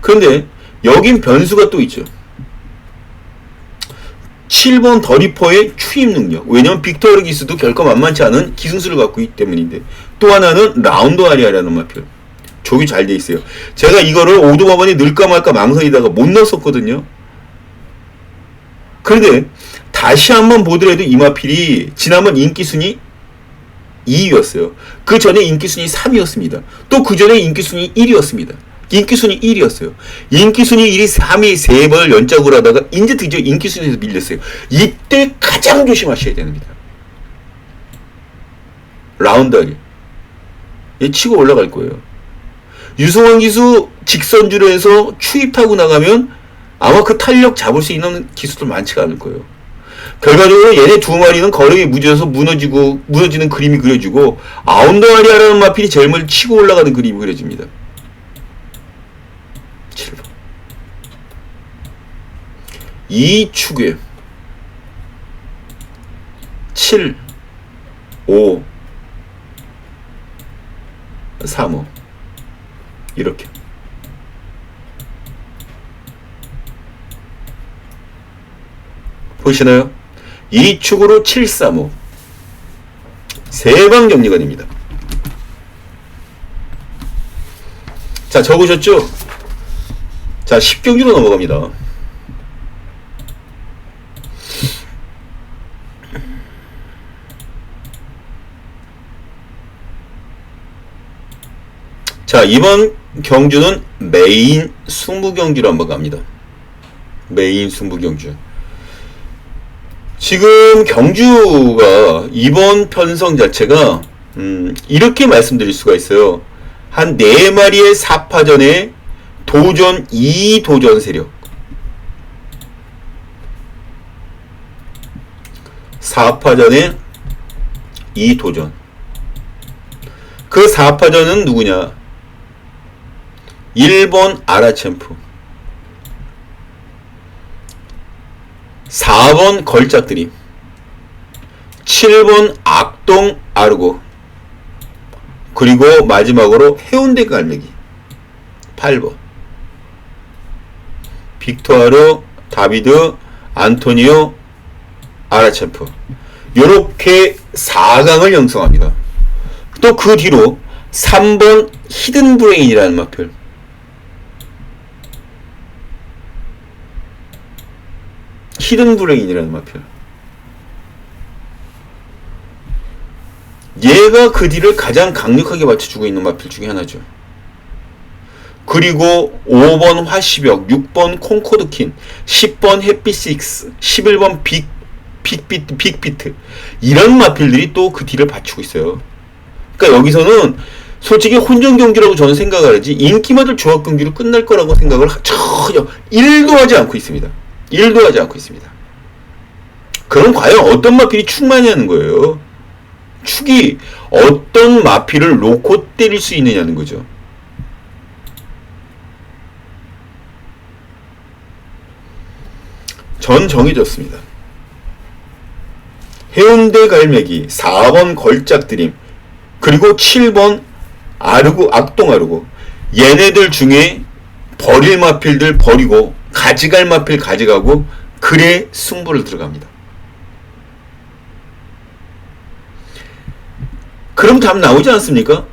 그런데 여긴 변수가 또 있죠. 7번 더리퍼의 추임 능력. 왜냐면 빅토르 기수도 결코 만만치 않은 기승수를 갖고 있기 때문인데, 또 하나는 라운드 아리아라는 마필. 족이 잘 돼 있어요. 제가 이거를 오도마반에 넣을까 말까 망설이다가 못 넣었었거든요. 그런데 다시 한번 보더라도 이 마필이 지난번 인기순위 2위였어요. 그 전에 인기순위 3위였습니다. 또 그 전에 인기순위 1위였습니다. 인기순위 1위였어요. 인기순위 1위 3위 3번을 연짝으로 하다가 이제 드디어 인기순위에서 밀렸어요. 이때 가장 조심하셔야 됩니다. 라운드하기. 얘 치고 올라갈 거예요. 유승환 기수 직선주로 해서 추입하고 나가면 아마 그 탄력 잡을 수 있는 기수들 많지가 않을 거예요. 결과적으로 얘네 두 마리는 거름이 무뎌서 무너지는 그림이 그려지고, 아운더아리아라는 마필이 제일 먼저 치고 올라가는 그림이 그려집니다. 7번. 이 축에 7, 5, 3, 5 이렇게 보시나요? 이 축으로 7, 3, 5 3방 정리가 됩니다. 자, 적으셨죠? 자, 10경기로 넘어갑니다. 자, 이번 경주는 메인 승부경주로 한번 갑니다. 메인 승부경주. 지금 경주가 이번 편성 자체가 이렇게 말씀드릴 수가 있어요. 한 4마리의 4파전에 도전 2도전 세력, 4파전에 2도전. 그 4파전은 누구냐? 1번 아라챔프, 4번 걸작드림, 7번 악동 아르고, 그리고 마지막으로 해운대 갈매기 8번. 빅토아르, 다비드, 안토니오, 아라챔프. 요렇게 4강을 형성합니다. 또 그 뒤로 3번 히든 브레인이라는 마필, 히든 브레인이라는 마필. 얘가 그 뒤를 가장 강력하게 받쳐주고 있는 마필 중에 하나죠. 그리고 5번 화시벽, 6번 콩코드킨, 10번 햇빛6, 11번 빅비트 이런 마필들이 또 그 뒤를 받치고 있어요. 그러니까 여기서는 솔직히 혼전 경기라고 저는 생각을 하지, 인기마들 조합 경기로 끝날 거라고 생각을 전혀 1도 하지 않고 있습니다. 1도 하지 않고 있습니다. 그럼 과연 어떤 마필이 축마냐는 거예요. 축이 어떤 마필을 놓고 때릴 수 있느냐는 거죠. 전 정해졌습니다. 해운대 갈매기, 4번 걸작드림, 그리고 7번 아르고, 악동 아르고. 얘네들 중에 버릴 마필들 버리고 가져갈 마필 가져가고 그래 승부를 들어갑니다. 그럼 답 나오지 않습니까?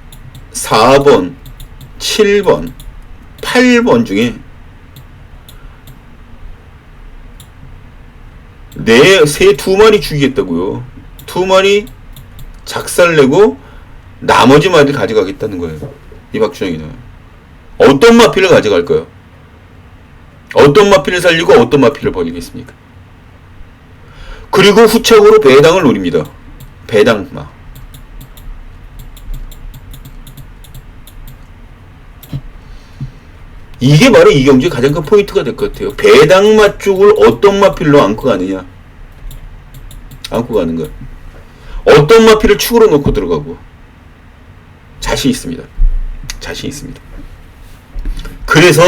4번, 7번, 8번 중에 두 마리 죽이겠다고요. 두 마리 작살내고 나머지 마리를 가져가겠다는 거예요. 이 박준영이는. 어떤 마필을 가져갈까요? 어떤 마필을 살리고 어떤 마필을 버리겠습니까? 그리고 후착으로 배당을 노립니다. 배당마. 이게 바로 이 경주의 가장 큰 포인트가 될 것 같아요. 배당마 쪽을 어떤 마필로 안고 가느냐. 안고 가는 것. 어떤 마필을 축으로 놓고 들어가고. 자신 있습니다. 자신 있습니다. 그래서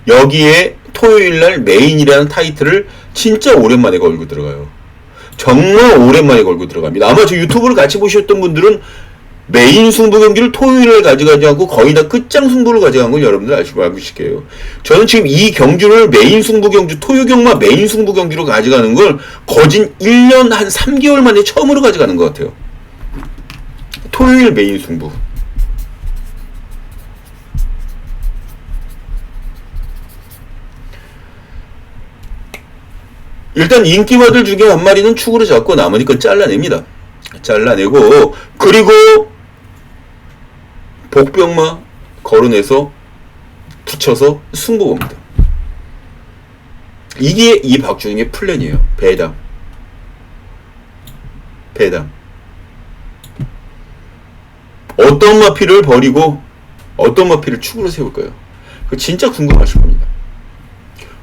여기에 토요일날 메인이라는 타이틀을 진짜 오랜만에 걸고 들어가요. 정말 오랜만에 걸고 들어갑니다. 아마 저 유튜브를 같이 보셨던 분들은 메인 승부 경기를 토요일에 가져가지 않고 거의 다 끝장 승부를 가져간 걸 여러분들 알고 계실게요. 저는 지금 이 경주를 메인 승부 경주, 토요경마 메인 승부 경기로 가져가는 걸 거진 1년 한 3개월 만에 처음으로 가져가는 것 같아요. 토요일 메인 승부. 일단 인기마들 중에 한 마리는 축으로 잡고 나머지 건 잘라냅니다. 잘라내고 그리고 복병마 걸어내서 붙여서 승부 봅니다. 이게 이 박준영의 플랜이에요. 배당. 어떤 마필을 버리고 어떤 마필을 축으로 세울까요? 그 진짜 궁금하실 겁니다.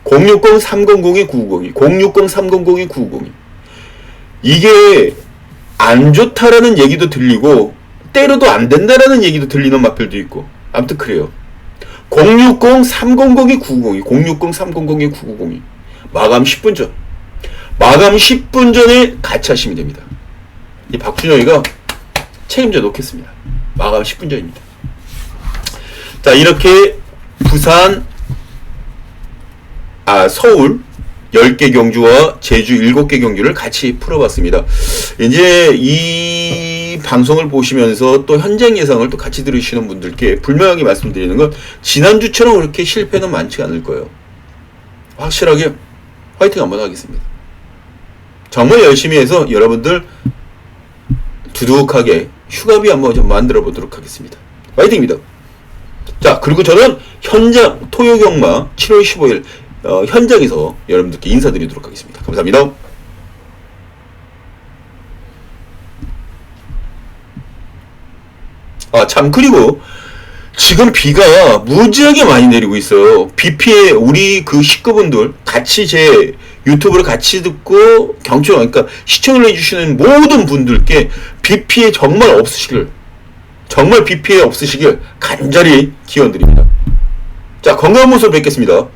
060-300에 990이 060-300에 990이 이게 안 좋다라는 얘기도 들리고 때려도 안 된다라는 얘기도 들리는 마필도 있고 아무튼 그래요. 060-300에 990이 060-300에 990이 마감 10분 전 마감 10분 전에 같이 하시면 됩니다. 이 박준영이가 책임져 놓겠습니다. 마감 10분 전입니다. 자 이렇게 부산 서울 10개 경주와 제주 7개 경주를 같이 풀어봤습니다. 이제 이 방송을 보시면서 또 현장 예상을 또 같이 들으시는 분들께 분명하게 말씀드리는 건 지난주처럼 그렇게 실패는 많지 않을 거예요. 확실하게 화이팅 한번 하겠습니다. 정말 열심히 해서 여러분들 두둑하게 휴가비 한번 좀 만들어 보도록 하겠습니다. 화이팅입니다. 자 그리고 저는 현장 토요경마 7월 15일 현장에서 여러분들께 인사드리도록 하겠습니다. 감사합니다. 참 그리고 지금 비가 무지하게 많이 내리고 있어요. 비 피해 우리 그 식구분들 같이 제 유튜브를 같이 듣고 그러니까 시청을 해주시는 모든 분들께 비 피해 정말 없으시길 간절히 기원드립니다. 자 건강한 모습으로 뵙겠습니다.